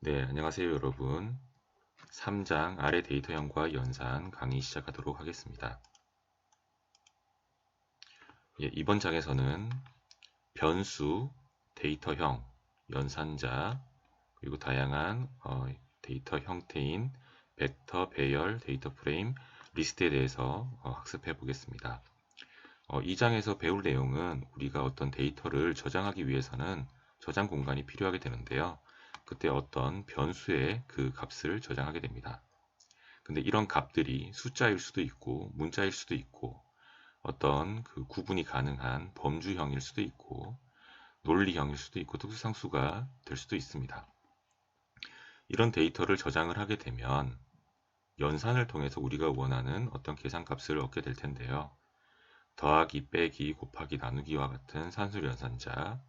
네, 안녕하세요, 여러분. 3장 아래 데이터형과 연산 강의 시작하도록 하겠습니다. 이번 장에서는 변수, 데이터형, 연산자, 그리고 다양한 데이터 형태인 벡터, 배열, 데이터 프레임, 리스트에 대해서 학습해 보겠습니다. 이 장에서 배울 내용은 우리가 어떤 데이터를 저장하기 위해서는 저장 공간이 필요하게 되는데요. 그때 어떤 변수의 그 값을 저장하게 됩니다. 근데 이런 값들이 숫자일 수도 있고 문자일 수도 있고 어떤 그 구분이 가능한 범주형일 수도 있고 논리형일 수도 있고 특수상수가 될 수도 있습니다. 이런 데이터를 저장을 하게 되면 연산을 통해서 우리가 원하는 어떤 계산값을 얻게 될 텐데요. 더하기, 빼기, 곱하기, 나누기와 같은 산술 연산자,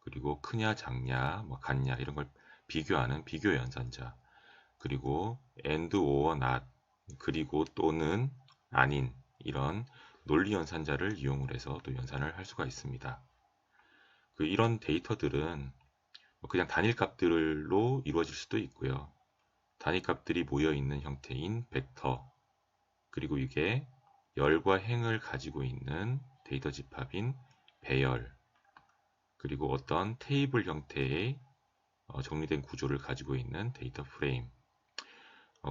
그리고 크냐, 작냐, 같냐 이런 걸 비교하는 비교 연산자, 그리고 and, or, not, 그리고 또는 아닌 이런 논리 연산자를 이용을 해서 또 연산을 할 수가 있습니다. 이런 데이터들은 그냥 단일 값들로 이루어질 수도 있고요. 단일 값들이 모여 있는 형태인 벡터, 그리고 이게 열과 행을 가지고 있는 데이터 집합인 배열, 그리고 어떤 테이블 형태의 정리된 구조를 가지고 있는 데이터 프레임,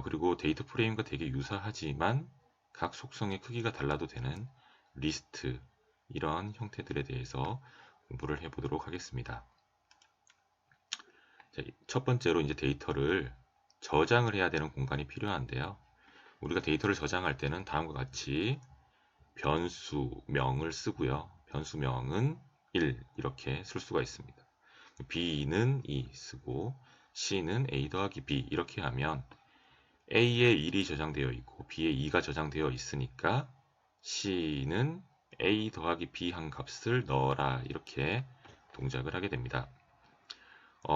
그리고 데이터 프레임과 되게 유사하지만 각 속성의 크기가 달라도 되는 리스트, 이런 형태들에 대해서 공부를 해보도록 하겠습니다. 자, 첫 번째로 이제 데이터를 저장을 해야 되는 공간이 필요한데요. 우리가 데이터를 저장할 때는 다음과 같이 변수명을 쓰고요. 변수명은 1 이렇게 쓸 수가 있습니다. b는 2 쓰고 c는 a 더하기 b 이렇게 하면 A에 1이 저장되어 있고 B에 2가 저장되어 있으니까 C는 A 더하기 B 한 값을 넣어라 이렇게 동작을 하게 됩니다.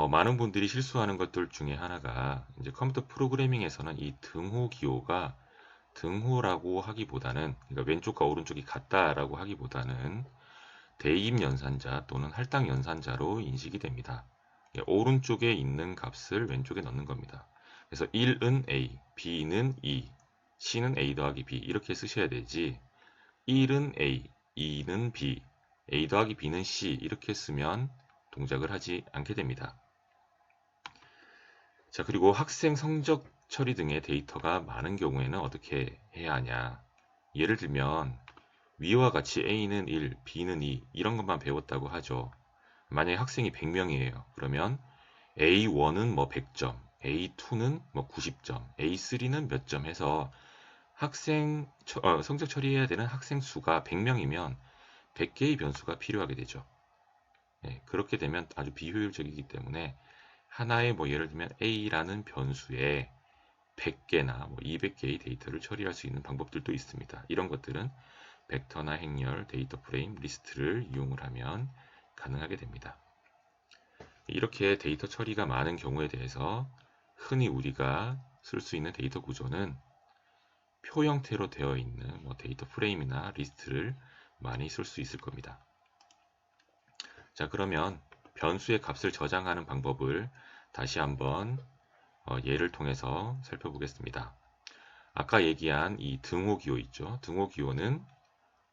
많은 분들이 실수하는 것들 중에 하나가 이제 컴퓨터 프로그래밍에서는 이 등호 기호가 등호라고 하기보다는 그러니까 왼쪽과 오른쪽이 같다라고 하기보다는 대입 연산자 또는 할당 연산자로 인식이 됩니다. 오른쪽에 있는 값을 왼쪽에 넣는 겁니다. 그래서 1은 A, B는 2, C는 A 더하기 B 이렇게 쓰셔야 되지 1은 A, 2는 B, A 더하기 B는 C 이렇게 쓰면 동작을 하지 않게 됩니다. 자, 그리고 학생 성적 처리 등의 데이터가 많은 경우에는 어떻게 해야 하냐. 예를 들면 위와 같이 A는 1, B는 2 이런 것만 배웠다고 하죠. 만약에 학생이 100명이에요. 그러면 A1은 뭐 100점, A2는 뭐 90점, A3는 몇 점 해서 학생 성적 처리해야 되는 학생 수가 100명이면 100개의 변수가 필요하게 되죠. 네, 그렇게 되면 아주 비효율적이기 때문에 하나의 뭐 예를 들면 A라는 변수에 100개나 뭐 200개의 데이터를 처리할 수 있는 방법들도 있습니다. 이런 것들은 벡터나 행렬, 데이터 프레임, 리스트를 이용을 하면 가능하게 됩니다. 이렇게 데이터 처리가 많은 경우에 대해서 흔히 우리가 쓸 수 있는 데이터 구조는 표 형태로 되어 있는 데이터 프레임이나 리스트를 많이 쓸 수 있을 겁니다. 자, 그러면 변수의 값을 저장하는 방법을 다시 한번 예를 통해서 살펴보겠습니다. 아까 얘기한 이 등호 기호 있죠. 등호 기호는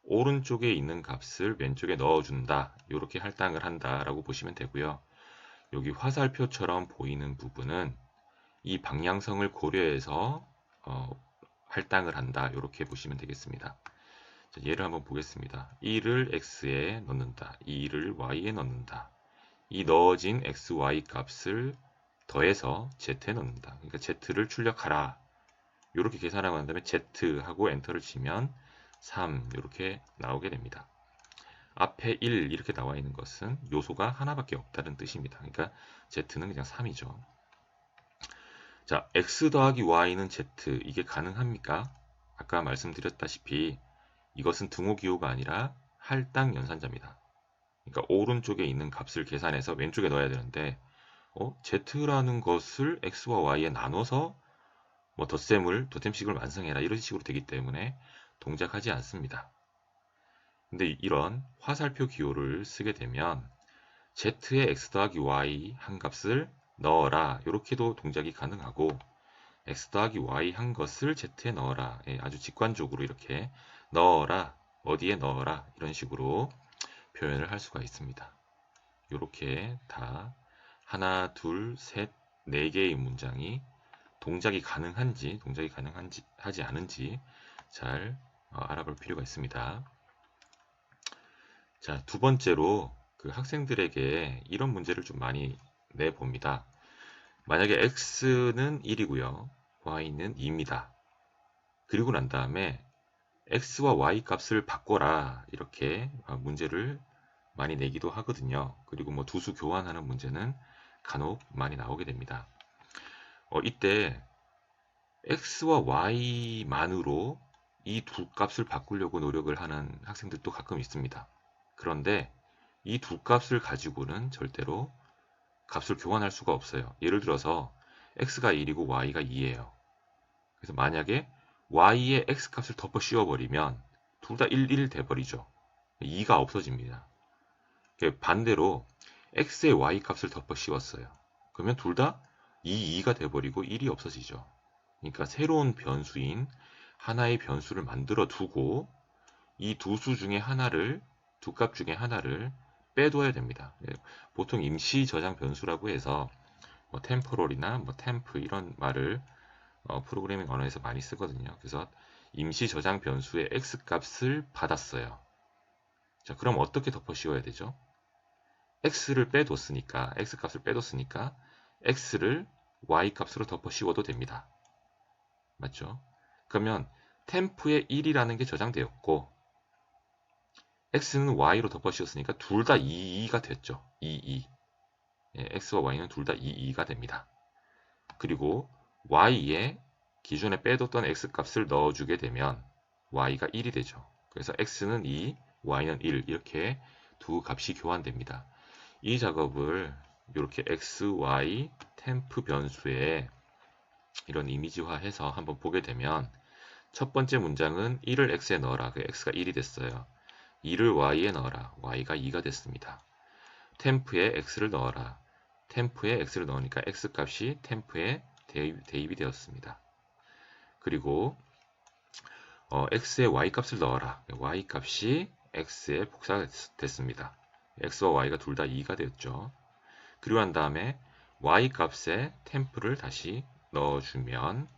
오른쪽에 있는 값을 왼쪽에 넣어준다. 이렇게 할당을 한다라고 보시면 되고요. 여기 화살표처럼 보이는 부분은 이 방향성을 고려해서 할당을 한다. 이렇게 보시면 되겠습니다. 자, 예를 한번 보겠습니다. 1을 x에 넣는다. 2를 y에 넣는다. 이 넣어진 x, y 값을 더해서 z에 넣는다. 그러니까 z를 출력하라. 이렇게 계산하고 난 다음에 z하고 엔터를 치면 3 이렇게 나오게 됩니다. 앞에 1 이렇게 나와 있는 것은 요소가 하나밖에 없다는 뜻입니다. 그러니까 z는 그냥 3이죠. 자, x 더하기 y는 z 이게 가능합니까? 아까 말씀드렸다시피 이것은 등호 기호가 아니라 할당 연산자입니다. 그러니까 오른쪽에 있는 값을 계산해서 왼쪽에 넣어야 되는데 z라는 것을 x와 y에 나눠서 뭐 덧셈식을 완성해라 이런 식으로 되기 때문에 동작하지 않습니다. 근데 이런 화살표 기호를 쓰게 되면 z의 x 더하기 y 한 값을 넣어라 이렇게도 동작이 가능하고 x 더하기 y 한 것을 z에 넣어라. 예, 아주 직관적으로 이렇게 넣어라, 어디에 넣어라 이런 식으로 표현을 할 수가 있습니다. 이렇게 다 하나, 둘, 셋, 네 개의 문장이 동작이 가능한지 하지 않은지 잘 알아볼 필요가 있습니다. 자, 두 번째로 그 학생들에게 이런 문제를 좀 많이 내봅니다. 만약에 x는 1이고요. y는 2입니다. 그리고 난 다음에 x와 y 값을 바꿔라 이렇게 문제를 많이 내기도 하거든요. 그리고 뭐 두수 교환하는 문제는 간혹 많이 나오게 됩니다. 이때 x와 y만으로 이 두 값을 바꾸려고 노력을 하는 학생들도 가끔 있습니다. 그런데 이 두 값을 가지고는 절대로 값을 교환할 수가 없어요. 예를 들어서 x가 1이고 y가 2예요. 그래서 만약에 y의 x 값을 덮어 씌워버리면 둘 다 1, 1 돼버리죠. 2가 없어집니다. 반대로 x의 y 값을 덮어 씌웠어요. 그러면 둘 다 2, 2가 돼버리고 1이 없어지죠. 그러니까 새로운 변수인 하나의 변수를 만들어 두고 이 두 수 중에 하나를, 두 값 중에 하나를 빼둬야 됩니다. 보통 임시 저장 변수라고 해서 뭐 템포럴이나 뭐 템프 이런 말을 프로그래밍 언어에서 많이 쓰거든요. 그래서 임시 저장 변수의 x 값을 받았어요. 자, 그럼 어떻게 덮어 씌워야 되죠? x를 빼뒀으니까, x 값을 빼뒀으니까 x를 y 값으로 덮어 씌워도 됩니다. 맞죠? 그러면 템프에 1이라는 게 저장되었고 x는 y로 덮어 씌웠으니까 둘 다 2가 됐죠. 2. 예, x와 y는 둘 다 2가 됩니다. 그리고 y에 기존에 빼뒀던 x 값을 넣어주게 되면 y가 1이 되죠. 그래서 x는 2, y는 1 이렇게 두 값이 교환됩니다. 이 작업을 이렇게 x, y, 템프 변수에 이런 이미지화해서 한번 보게 되면 첫 번째 문장은 1을 x에 넣어라. 그 x가 1이 됐어요. 2를 y에 넣어라. y가 2가 됐습니다. 템프에 x를 넣어라. 템프에 x를 넣으니까 x 값이 템프에 대입이 되었습니다. 그리고 x에 y 값을 넣어라. y 값이 x에 복사가 됐습니다. x와 y가 둘 다 2가 되었죠. 그리고 한 다음에 y 값에 템프를 다시 넣어주면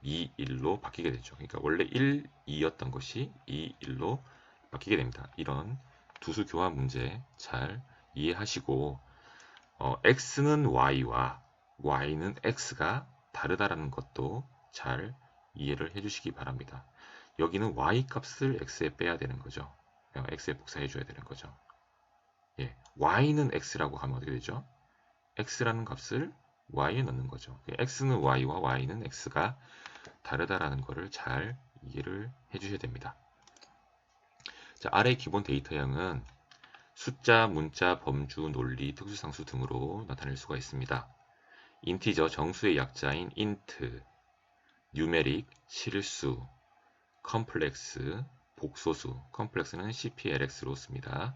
2, 1로 바뀌게 되죠. 그러니까 원래 1, 2였던 것이 2, 1로 바뀌게 됩니다. 이런 두수 교환 문제 잘 이해하시고 x는 y와 y는 x가 다르다라는 것도 잘 이해를 해주시기 바랍니다. 여기는 y 값을 x에 빼야 되는 거죠. x에 복사해 줘야 되는 거죠. 예, y는 x라고 하면 어떻게 되죠? x라는 값을 y에 넣는 거죠. x는 y와 y는 x가 다르다라는 것을 잘 이해를 해주셔야 됩니다. 자, 아래 기본 데이터형은 숫자, 문자, 범주, 논리, 특수상수 등으로 나타낼 수가 있습니다. 인티저, 정수의 약자인 int, 뉴메릭, 실수, 컴플렉스, 복소수, 컴플렉스는 cplx로 씁니다.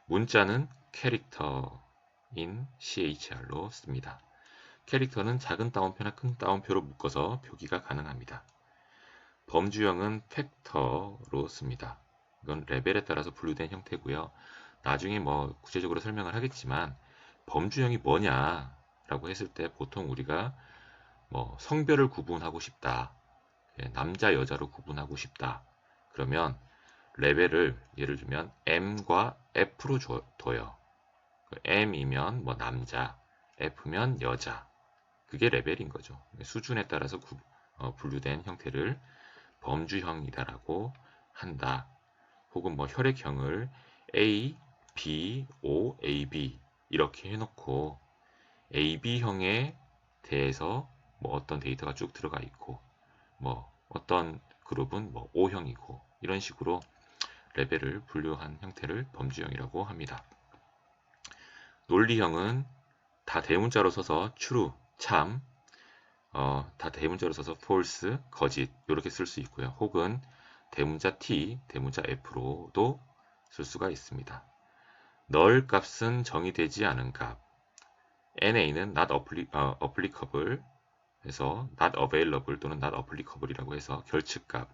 문자는 캐릭터인 CHR로 씁니다. 캐릭터는 작은 따옴표나 큰 따옴표로 묶어서 표기가 가능합니다. 범주형은 팩터로 씁니다. 이건 레벨에 따라서 분류된 형태고요. 나중에 뭐 구체적으로 설명을 하겠지만 범주형이 뭐냐라고 했을 때 보통 우리가 뭐 성별을 구분하고 싶다. 남자 여자로 구분하고 싶다. 그러면 레벨을 예를 들면 M과 F로 둬요. M이면 뭐 남자, F면 여자. 그게 레벨인 거죠. 수준에 따라서 분류된 형태를 범주형이다라고 한다. 혹은 뭐 혈액형을 A, B, O, AB 이렇게 해놓고 AB형에 대해서 뭐 어떤 데이터가 쭉 들어가 있고 뭐 어떤 그룹은 뭐 O형이고 이런 식으로 레벨을 분류한 형태를 범주형이라고 합니다. 논리형은 다 대문자로 써서 true, 참, 다 대문자로 써서 false, 거짓 이렇게 쓸 수 있고요. 혹은 대문자 T, 대문자 F로도 쓸 수가 있습니다. 널 값은 정의되지 않은 값, NA는 not applicable 해서 not available 또는 not applicable이라고 해서 결측값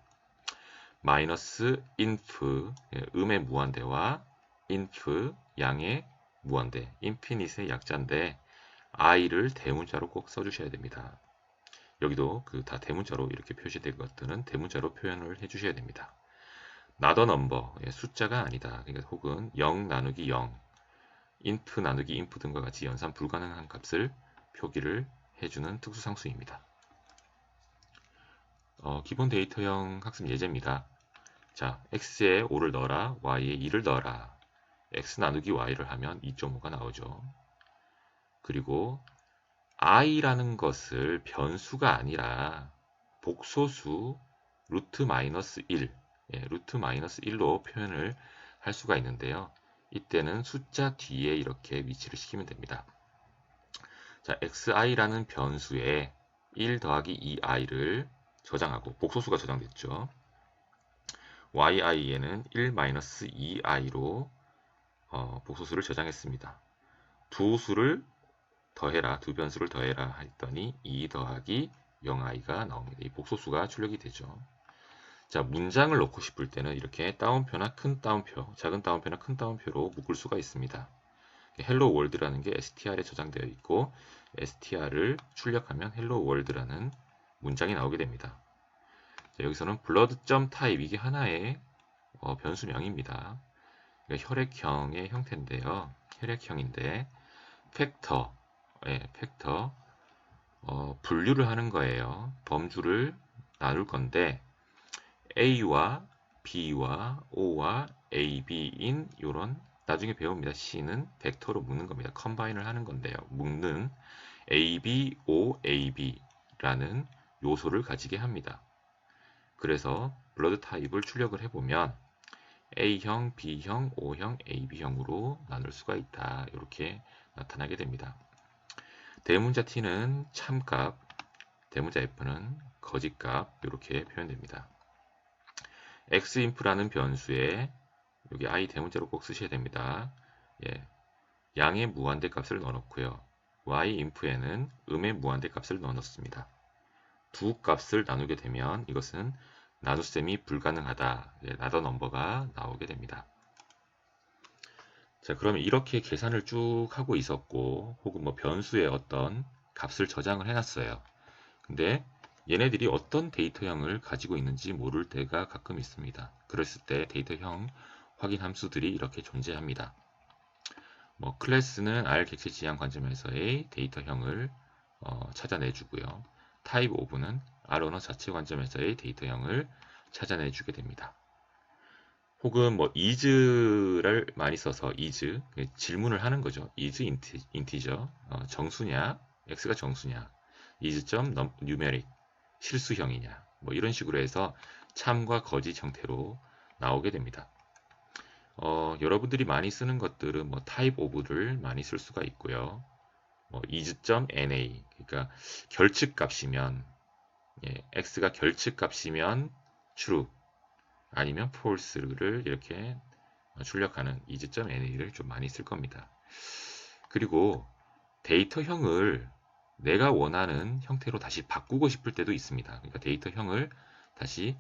마이너스 inf 음의 무한대와 inf 양의 무한대 infinite의 약자인데 i를 대문자로 꼭 써주셔야 됩니다. 여기도 그 다 대문자로 이렇게 표시된 것들은 대문자로 표현을 해주셔야 됩니다. not a number 숫자가 아니다. 그러니까 혹은 0 나누기 0 inf 나누기 inf 등과 같이 연산 불가능한 값을 표기를 해주는 특수상수입니다. 기본 데이터형 학습 예제입니다. 자, x에 5를 넣어라, y에 2를 넣어라. x 나누기 y를 하면 2.5가 나오죠. 그리고 i라는 것을 변수가 아니라 복소수 루트 마이너스 1, 루트 마이너스 1로 표현을 할 수가 있는데요. 이때는 숫자 뒤에 이렇게 위치를 시키면 됩니다. 자, xi라는 변수에 1 더하기 2i를 저장하고 복소수가 저장됐죠. yi에는 1 마이너스 2i로 복소수를 저장했습니다. 두 수를 더해라, 두 변수를 더해라 했더니 2 더하기 0i가 나옵니다. 이 복소수가 출력이 되죠. 자, 문장을 넣고 싶을 때는 이렇게 따옴표나 큰 따옴표, 작은 따옴표나 큰 따옴표로 묶을 수가 있습니다. 헬로 월드라는 게 str에 저장되어 있고 str을 출력하면 헬로 월드라는 문장이 나오게 됩니다. 자, 여기서는 blood.type 이게 하나의 변수명입니다. 그러니까 혈액형의 형태인데요. 혈액형인데 팩터, 팩터 분류를 하는 거예요. 범주를 나눌 건데 A와 B와 O와 A, B인 이런 나중에 배웁니다. C는 벡터로 묶는 겁니다. 컴바인을 하는 건데요. 묶는 A, B, O, A, B라는 요소를 가지게 합니다. 그래서 블러드 타입을 출력을 해보면 A형, B형, O형, AB형으로 나눌 수가 있다. 이렇게 나타나게 됩니다. 대문자 T는 참값, 대문자 F는 거짓값 이렇게 표현됩니다. xinf라는 변수에 여기 i 대문자로 꼭 쓰셔야 됩니다. 양의 무한대 값을 넣어놓고요. yinf에는 음의 무한대 값을 넣어놓습니다. 두 값을 나누게 되면 이것은 나눗셈이 불가능하다. not a number가 나오게 됩니다. 자, 그러면 이렇게 계산을 쭉 하고 있었고 혹은 뭐 변수에 어떤 값을 저장을 해놨어요. 근데 얘네들이 어떤 데이터형을 가지고 있는지 모를 때가 가끔 있습니다. 그랬을 때 데이터형 확인 함수들이 이렇게 존재합니다. 뭐 클래스는 R 객체 지향 관점에서의 데이터형을 찾아내주고요. 타입 오브는 R 언어 자체 관점에서의 데이터형을 찾아내주게 됩니다. 혹은 뭐 is를 많이 써서 is 질문을 하는 거죠. is 인티저 정수냐, x가 정수냐, is.numeric 실수형이냐 뭐 이런 식으로 해서 참과 거짓 형태로 나오게 됩니다. 여러분들이 많이 쓰는 것들은 뭐 type of를 많이 쓸 수가 있고요. 뭐 is.na 그러니까 결측값이면 x가 결측값이면 true 아니면 false를 이렇게 출력하는 is.na를 좀 많이 쓸 겁니다. 그리고 데이터형을 내가 원하는 형태로 다시 바꾸고 싶을 때도 있습니다. 그러니까 데이터형을 다시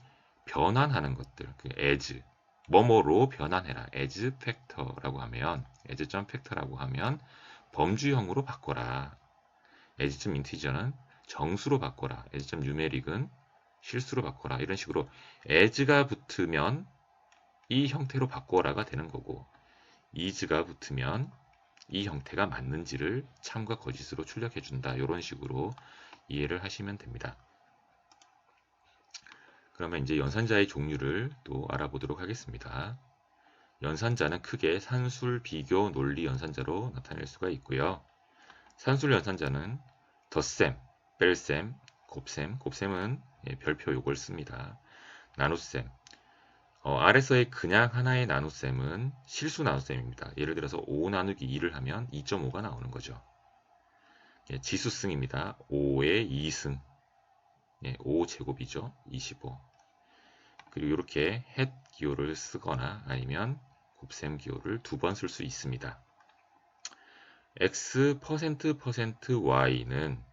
변환하는 것들, as, 뭐뭐로 변환해라. as factor라고 하면, as.factor라고 하면 범주형으로 바꿔라. as.integer는 정수로 바꿔라. as.numeric은 실수로 바꿔라. 이런 식으로 as가 붙으면 이 형태로 바꿔라가 되는 거고 is가 붙으면 이 형태가 맞는지를 참과 거짓으로 출력해준다. 이런 식으로 이해를 하시면 됩니다. 그러면 이제 연산자의 종류를 또 알아보도록 하겠습니다. 연산자는 크게 산술, 비교, 논리 연산자로 나타낼 수가 있고요. 산술 연산자는 덧셈, 뺄셈, 곱셈, 곱셈은 별표 요걸 씁니다. 나눗셈, 아래서의 그냥 하나의 나눗셈은 실수 나눗셈입니다. 예를 들어서 5 나누기 2를 하면 2.5가 나오는 거죠. 지수승입니다. 5의 2승, 5제곱이죠. 25. 그리고 이렇게 헷 기호를 쓰거나 아니면 곱셈 기호를 두 번 쓸 수 있습니다. x %%y는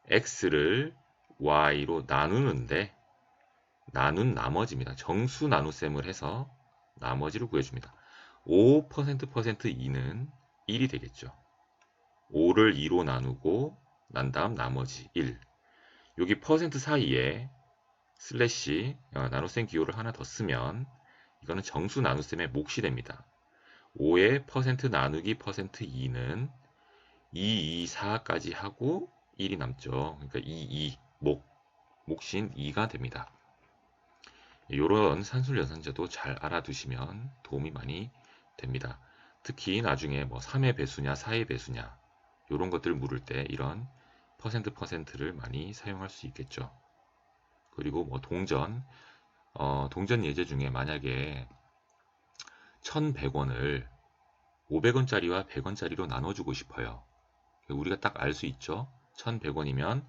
x를 y로 나누는데 나눈 나머지입니다. 정수 나눗셈을 해서 나머지를 구해줍니다. 5%%2는 1이 되겠죠. 5를 2로 나누고 난 다음 나머지 1. 여기 퍼센트 사이에 슬래시 나눗셈 기호를 하나 더 쓰면 이거는 정수 나눗셈의 몫이 됩니다. 5의 퍼센트 나누기 퍼센트 2는 2, 2, 4까지 하고 1이 남죠. 그러니까 2, 2, 몫인 2가 됩니다. 이런 산술 연산자도 잘 알아두시면 도움이 많이 됩니다. 특히 나중에 뭐 3의 배수냐 4의 배수냐 이런 것들 물을 때 이런 %%를 많이 사용할 수 있겠죠. 그리고 뭐 동전 예제 중에 만약에 1,100원을 500원짜리와 100원짜리로 나눠주고 싶어요. 우리가 딱 알 수 있죠. 1,100원이면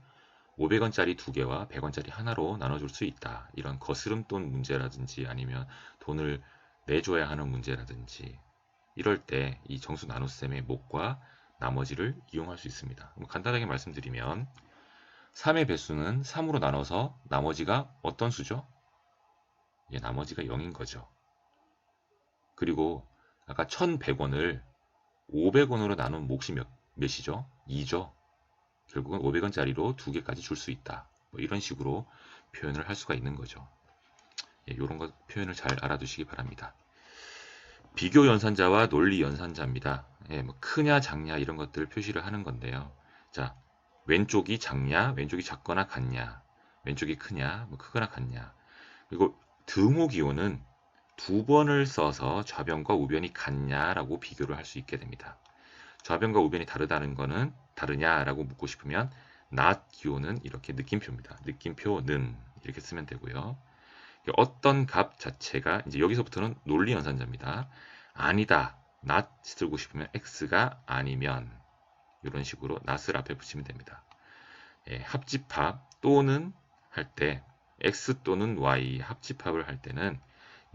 500원짜리 2개와 100원짜리 하나로 나눠줄 수 있다. 이런 거스름돈 문제라든지 아니면 돈을 내줘야 하는 문제라든지 이럴 때 이 정수 나눗셈의 몫과 나머지를 이용할 수 있습니다. 간단하게 말씀드리면 3의 배수는 3으로 나눠서 나머지가 어떤 수죠? 나머지가 0인 거죠. 그리고 아까 1,100원을 500원으로 나눈 몫이 몇이죠? 2죠. 결국은 500원짜리로 2개까지 줄 수 있다. 뭐 이런 식으로 표현을 할 수가 있는 거죠. 이런 것 표현을 잘 알아두시기 바랍니다. 비교 연산자와 논리 연산자입니다. 뭐 크냐 작냐 이런 것들을 표시를 하는 건데요. 자, 왼쪽이 작냐, 왼쪽이 작거나 같냐, 왼쪽이 크냐, 뭐 크거나 같냐. 그리고 등호 기호는 2번을 써서 좌변과 우변이 같냐라고 비교를 할 수 있게 됩니다. 좌변과 우변이 다르다는 거는 다르냐라고 묻고 싶으면 not 기호는 이렇게 느낌표입니다. 느낌표는 이렇게 쓰면 되고요. 어떤 값 자체가 이제 여기서부터는 논리 연산자입니다. 아니다, not 쓰고 싶으면 x가 아니면 이런 식으로 not을 앞에 붙이면 됩니다. 합집합 또는 할 때 x 또는 y 합집합을 할 때는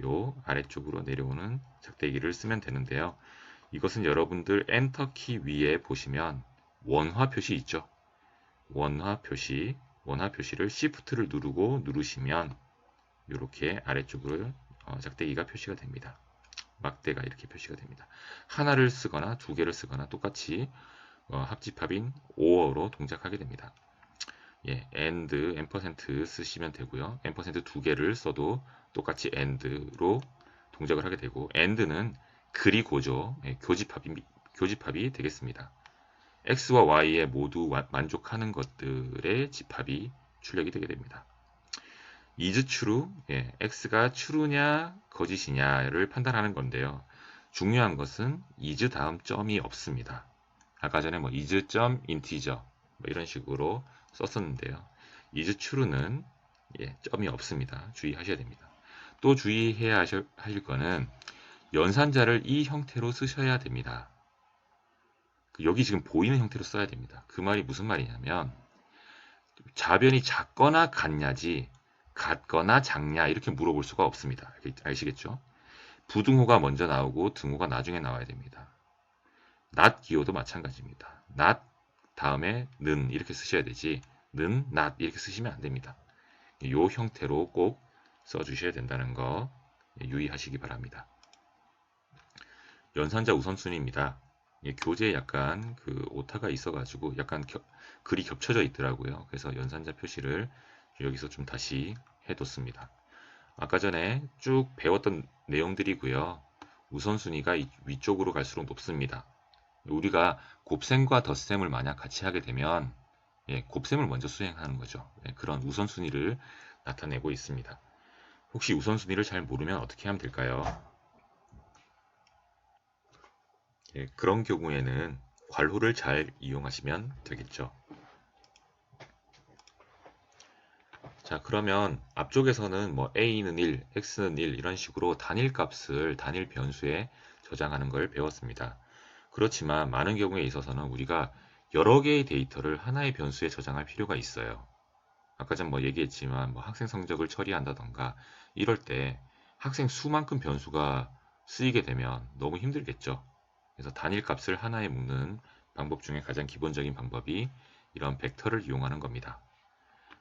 요 아래쪽으로 내려오는 작대기를 쓰면 되는데요. 이것은 여러분들 엔터키 위에 보시면 원화 표시 있죠. 원화 표시를 Shift를 누르시면 이렇게 아래쪽으로 작대기가 표시가 됩니다. 막대가 이렇게 표시가 됩니다. 하나를 쓰거나 2개를 쓰거나 똑같이 합집합인 OR로 동작하게 됩니다. and, %, 쓰시면 되고요. %, 2개를 써도 똑같이 and로 동작을 하게 되고 and는 그리고죠. 교집합이 되겠습니다. x와 y에 모두 만족하는 것들의 집합이 출력이 되게 됩니다. is true, x가 true냐 거짓이냐를 판단하는 건데요. 중요한 것은 is 다음 점이 없습니다. 아까 전에 뭐 is.integer 뭐 이런 식으로 썼었는데요. is true는 점이 없습니다. 주의하셔야 됩니다. 또 주의해야 하실 거는 연산자를 이 형태로 쓰셔야 됩니다. 여기 지금 보이는 형태로 써야 됩니다. 그 말이 무슨 말이냐면 좌변이 작거나 같냐지 같거나 작냐 이렇게 물어볼 수가 없습니다. 아시겠죠? 부등호가 먼저 나오고 등호가 나중에 나와야 됩니다. not 기호도 마찬가지입니다. not 다음에 는 이렇게 쓰셔야 되지 는 not 이렇게 쓰시면 안 됩니다. 이 형태로 꼭 써주셔야 된다는 거 유의하시기 바랍니다. 연산자 우선순위입니다. 교재에 약간 그 오타가 있어가지고 약간 글이 겹쳐져 있더라고요. 그래서 연산자 표시를 여기서 좀 다시 해뒀습니다. 아까 전에 쭉 배웠던 내용들이고요. 우선순위가 위쪽으로 갈수록 높습니다. 우리가 곱셈과 덧셈을 만약 같이 하게 되면 곱셈을 먼저 수행하는 거죠. 그런 우선순위를 나타내고 있습니다. 혹시 우선순위를 잘 모르면 어떻게 하면 될까요? 그런 경우에는 괄호를 잘 이용하시면 되겠죠. 자, 그러면 앞쪽에서는 뭐 a는 1, x는 1 이런 식으로 단일 값을 단일 변수에 저장하는 걸 배웠습니다. 그렇지만 많은 경우에 있어서는 우리가 여러 개의 데이터를 하나의 변수에 저장할 필요가 있어요. 아까 전 뭐 얘기했지만 뭐 학생 성적을 처리한다던가 이럴 때 학생 수만큼 변수가 쓰이게 되면 너무 힘들겠죠. 그래서 단일 값을 하나에 묶는 방법 중에 가장 기본적인 방법이 이런 벡터를 이용하는 겁니다.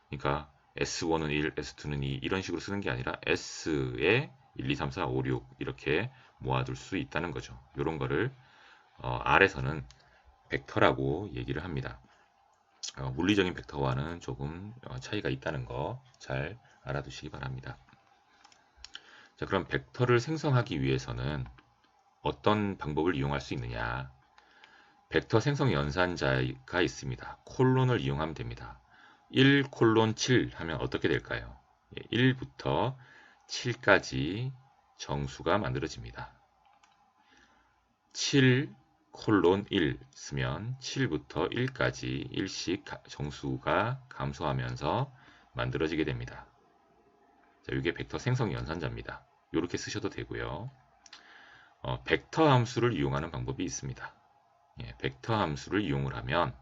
그러니까 S1은 1, S2는 2 이런 식으로 쓰는 게 아니라 S에 1, 2, 3, 4, 5, 6 이렇게 모아둘 수 있다는 거죠. 이런 거를 R에서는 벡터라고 얘기를 합니다. 물리적인 벡터와는 조금 차이가 있다는 거 잘 알아두시기 바랍니다. 자, 그럼 벡터를 생성하기 위해서는 어떤 방법을 이용할 수 있느냐? 벡터 생성 연산자가 있습니다. 콜론을 이용하면 됩니다. 1 콜론 7 하면 어떻게 될까요? 1부터 7까지 정수가 만들어집니다. 7 콜론 1 쓰면 7부터 1까지 일씩 정수가 감소하면서 만들어지게 됩니다. 자, 이게 벡터 생성 연산자입니다. 이렇게 쓰셔도 되고요. 벡터 함수를 이용하는 방법이 있습니다. 벡터 함수를 이용을 하면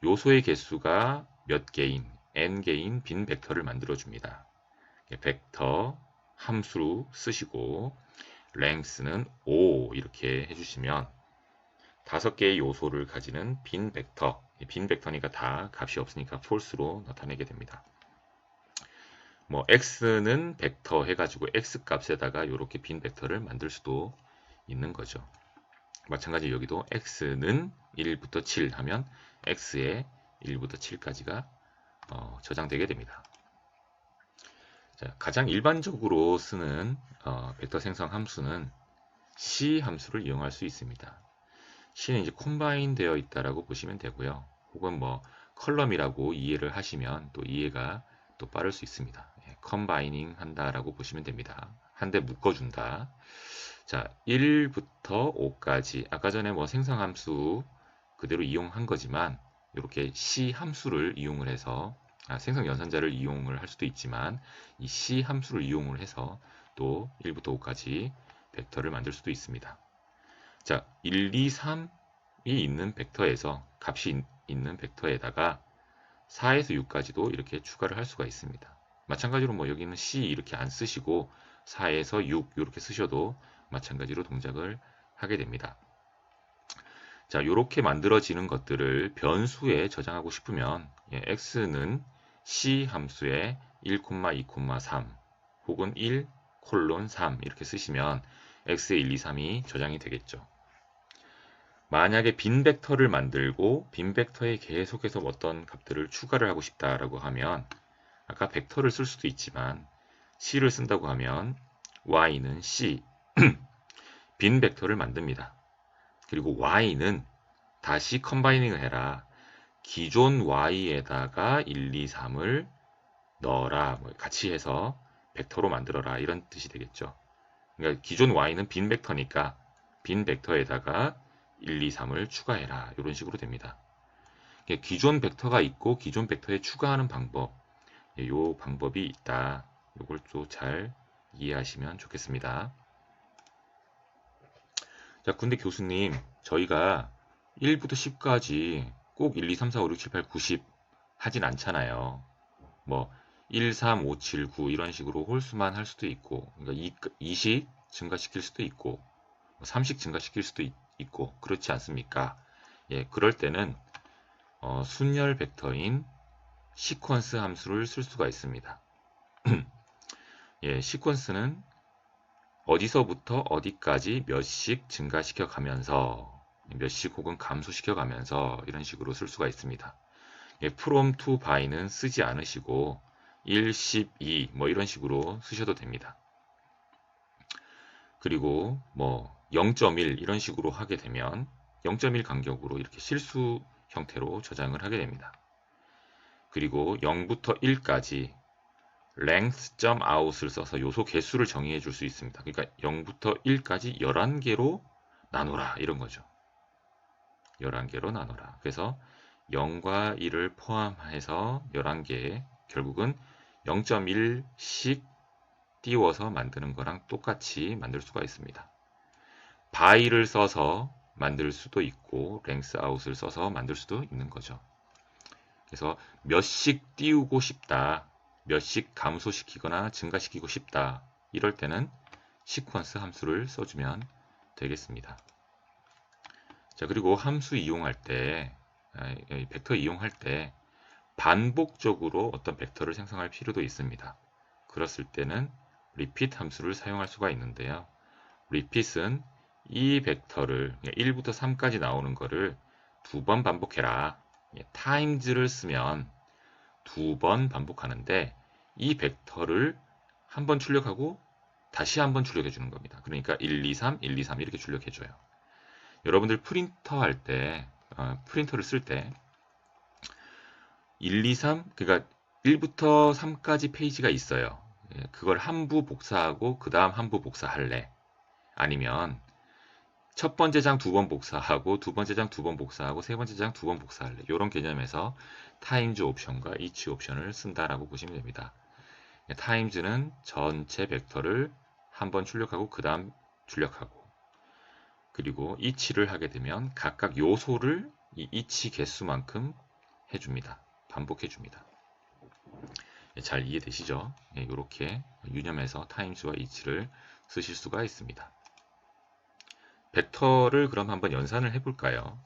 요소의 개수가 몇 개인, n개인 빈 벡터를 만들어줍니다. 벡터 함수로 쓰시고 length는 5 이렇게 해주시면 5개의 요소를 가지는 빈 벡터, 빈 벡터니까 다 값이 없으니까 false로 나타내게 됩니다. 뭐 x는 벡터 해가지고 x 값에다가 이렇게 빈 벡터를 만들 수도 있는 거죠. 마찬가지 여기도 x는 1부터 7 하면 x에 1부터 7까지가 저장되게 됩니다. 자, 가장 일반적으로 쓰는 벡터 생성 함수는 C 함수를 이용할 수 있습니다. C는 이제 콤바인 되어 있다라고 보시면 되고요. 혹은 뭐 컬럼이라고 이해를 하시면 또 이해가 또 빠를 수 있습니다. 컴바이닝 한다라고 보시면 됩니다. 한 대 묶어준다. 자, 1부터 5까지 아까 전에 뭐 생성 함수 그대로 이용한 거지만 이렇게 C 함수를 이용을 해서 생성 연산자를 이용을 할 수도 있지만 이 C 함수를 이용을 해서 또 1부터 5까지 벡터를 만들 수도 있습니다. 자, 1, 2, 3이 있는 벡터에서 값이 있는 벡터에다가 4에서 6까지도 이렇게 추가를 할 수가 있습니다. 마찬가지로 뭐 여기는 C 이렇게 안 쓰시고 4에서 6 이렇게 쓰셔도 마찬가지로 동작을 하게 됩니다. 자, 이렇게 만들어지는 것들을 변수에 저장하고 싶으면 x는 C 함수에 1, 2, 3 혹은 1, 콜론 3 이렇게 쓰시면 x에 1, 2, 3이 저장이 되겠죠. 만약에 빈 벡터를 만들고 빈 벡터에 계속해서 어떤 값들을 추가를 하고 싶다라고 하면 아까 벡터를 쓸 수도 있지만 C를 쓴다고 하면 y는 C 빈 벡터를 만듭니다. 그리고 y는 다시 컴바이닝을 해라. 기존 y에다가 1, 2, 3을 넣어라. 뭐 같이 해서 벡터로 만들어라. 이런 뜻이 되겠죠. 그러니까 기존 y는 빈 벡터니까 빈 벡터에다가 1, 2, 3을 추가해라. 이런 식으로 됩니다. 기존 벡터가 있고 기존 벡터에 추가하는 방법. 이 방법이 있다. 이걸 또 잘 이해하시면 좋겠습니다. 자, 근데 교수님, 저희가 1부터 10까지 꼭 1, 2, 3, 4, 5, 6, 7, 8, 9, 10 하진 않잖아요. 뭐 1, 3, 5, 7, 9 이런 식으로 홀수만 할 수도 있고, 그러니까 20 증가시킬 수도 있고, 30 증가시킬 수도 있고, 그렇지 않습니까? 예, 그럴 때는 순열 벡터인 시퀀스 함수를 쓸 수가 있습니다. 예, 시퀀스는 어디서부터 어디까지 몇씩 증가시켜 가면서 몇씩 혹은 감소시켜 가면서 이런 식으로 쓸 수가 있습니다. 예, from to by는 쓰지 않으시고 1, 10, 2 뭐 이런 식으로 쓰셔도 됩니다. 그리고 뭐 0.1 이런 식으로 하게 되면 0.1 간격으로 이렇게 실수 형태로 저장을 하게 됩니다. 그리고 0부터 1까지 length.out을 써서 요소 개수를 정의해 줄 수 있습니다. 그러니까 0부터 1까지 11개로 나누라 이런 거죠. 11개로 나눠라. 그래서 0과 1을 포함해서 11개 결국은 0.1씩 띄워서 만드는 거랑 똑같이 만들 수가 있습니다. by를 써서 만들 수도 있고 length out을 써서 만들 수도 있는 거죠. 그래서 몇씩 띄우고 싶다. 몇씩 감소시키거나 증가시키고 싶다. 이럴 때는 시퀀스 함수를 써주면 되겠습니다. 자, 그리고 함수 이용할 때, 벡터 이용할 때 반복적으로 어떤 벡터를 생성할 필요도 있습니다. 그랬을 때는 repeat 함수를 사용할 수가 있는데요. repeat은 이 벡터를 1부터 3까지 나오는 거를 2번 반복해라. times를 쓰면 2번 반복하는데 이 벡터를 한 번 출력하고 다시 한 번 출력해 주는 겁니다. 그러니까 1, 2, 3, 1, 2, 3 이렇게 출력해 줘요. 여러분들 프린터 할 때, 프린터를 쓸 때 1, 2, 3, 그러니까 1부터 3까지 페이지가 있어요. 그걸 한 부 복사하고 그 다음 한 부 복사할래? 아니면 첫 번째 장 2번 복사하고 두 번째 장 2번 복사하고 세 번째 장 2번 복사할래? 이런 개념에서 times 옵션과 each 옵션을 쓴다라고 보시면 됩니다. times는 전체 벡터를 한 번 출력하고 그 다음 출력하고, 그리고 each를 하게 되면 각각 요소를 이 each 개수만큼 해줍니다. 반복해줍니다. 잘 이해되시죠? 이렇게 유념해서 times와 each를 쓰실 수가 있습니다. 벡터를 그럼 한번 연산을 해볼까요?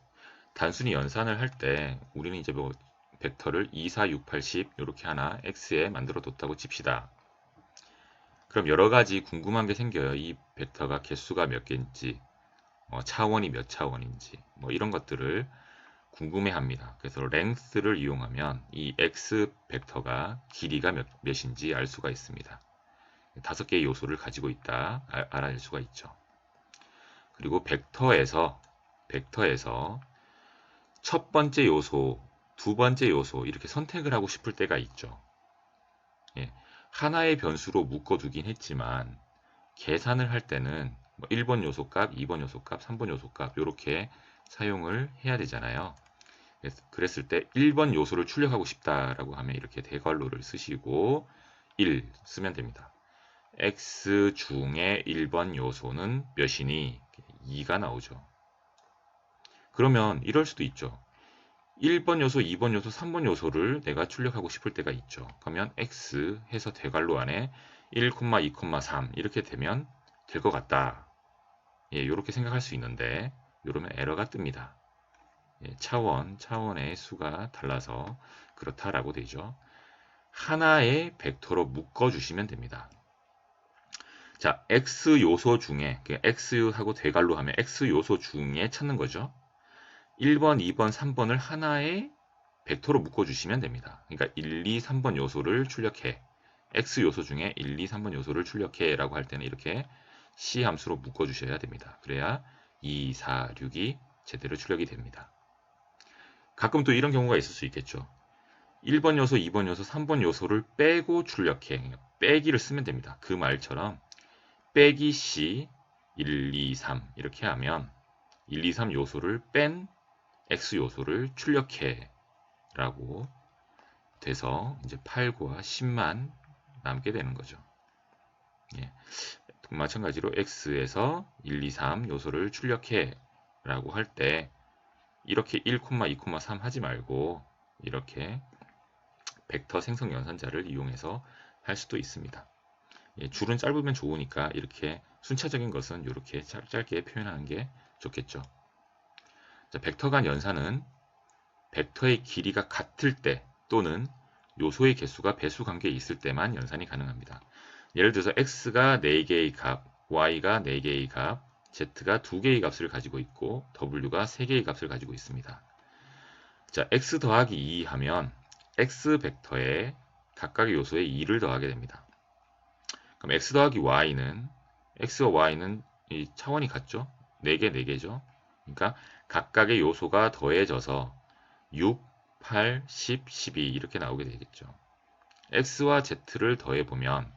단순히 연산을 할 때 우리는 이제 뭐 벡터를 2, 4, 6, 8, 10 이렇게 하나 x에 만들어 뒀다고 칩시다. 그럼 여러 가지 궁금한 게 생겨요. 이 벡터가 개수가 몇 개인지, 차원이 몇 차원인지, 뭐 이런 것들을 궁금해합니다. 그래서 length를 이용하면 이 x 벡터가 길이가 몇인지 알 수가 있습니다. 5개의 요소를 가지고 있다 알아낼 수가 있죠. 그리고 벡터에서 첫 번째 요소, 두 번째 요소 이렇게 선택을 하고 싶을 때가 있죠. 하나의 변수로 묶어두긴 했지만 계산을 할 때는 1번 요소 값, 2번 요소 값, 3번 요소 값 이렇게 사용을 해야 되잖아요. 그랬을 때 1번 요소를 출력하고 싶다라고 하면 이렇게 대괄호를 쓰시고 1 쓰면 됩니다. x 중에 1번 요소는 몇이니? 2가 나오죠. 그러면 이럴 수도 있죠. 1번 요소, 2번 요소, 3번 요소를 내가 출력하고 싶을 때가 있죠. 그러면 x 해서 대괄호 안에 1, 2, 3 이렇게 되면 될 것 같다. 이렇게 생각할 수 있는데 이러면 에러가 뜹니다. 차원의 수가 달라서 그렇다라고 되죠. 하나의 벡터로 묶어주시면 됩니다. 자, x 요소 중에 x하고 대괄호 하면 x 요소 중에 찾는 거죠. 1번, 2번, 3번을 하나의 벡터로 묶어주시면 됩니다. 그러니까 1, 2, 3번 요소를 출력해. x 요소 중에 1, 2, 3번 요소를 출력해 라고 할 때는 이렇게 c 함수로 묶어주셔야 됩니다. 그래야 2, 4, 6이 제대로 출력이 됩니다. 가끔 또 이런 경우가 있을 수 있겠죠. 1번 요소, 2번 요소, 3번 요소를 빼고 출력해. 빼기를 쓰면 됩니다. 그 말처럼 빼기 c 1, 2, 3 이렇게 하면 1, 2, 3 요소를 뺀 x 요소를 출력해 라고 돼서 이제 8과 10만 남게 되는 거죠. 마찬가지로 x에서 1, 2, 3 요소를 출력해 라고 할 때 이렇게 1, 2, 3 하지 말고 이렇게 벡터 생성 연산자를 이용해서 할 수도 있습니다. 줄은 짧으면 좋으니까 이렇게 순차적인 것은 이렇게 짧게 표현하는 게 좋겠죠. 자, 벡터 간 연산은 벡터의 길이가 같을 때 또는 요소의 개수가 배수 관계에 있을 때만 연산이 가능합니다. 예를 들어서 x가 4개의 값, y가 4개의 값, z가 2개의 값을 가지고 있고 w가 3개의 값을 가지고 있습니다. 자, x 더하기 2 하면 x 벡터에 각각의 요소에 2를 더하게 됩니다. 그럼 x 더하기 y는 x와 y는 이 차원이 같죠? 4개, 4개죠? 그러니까 각각의 요소가 더해져서 6, 8, 10, 12 이렇게 나오게 되겠죠. x와 z를 더해보면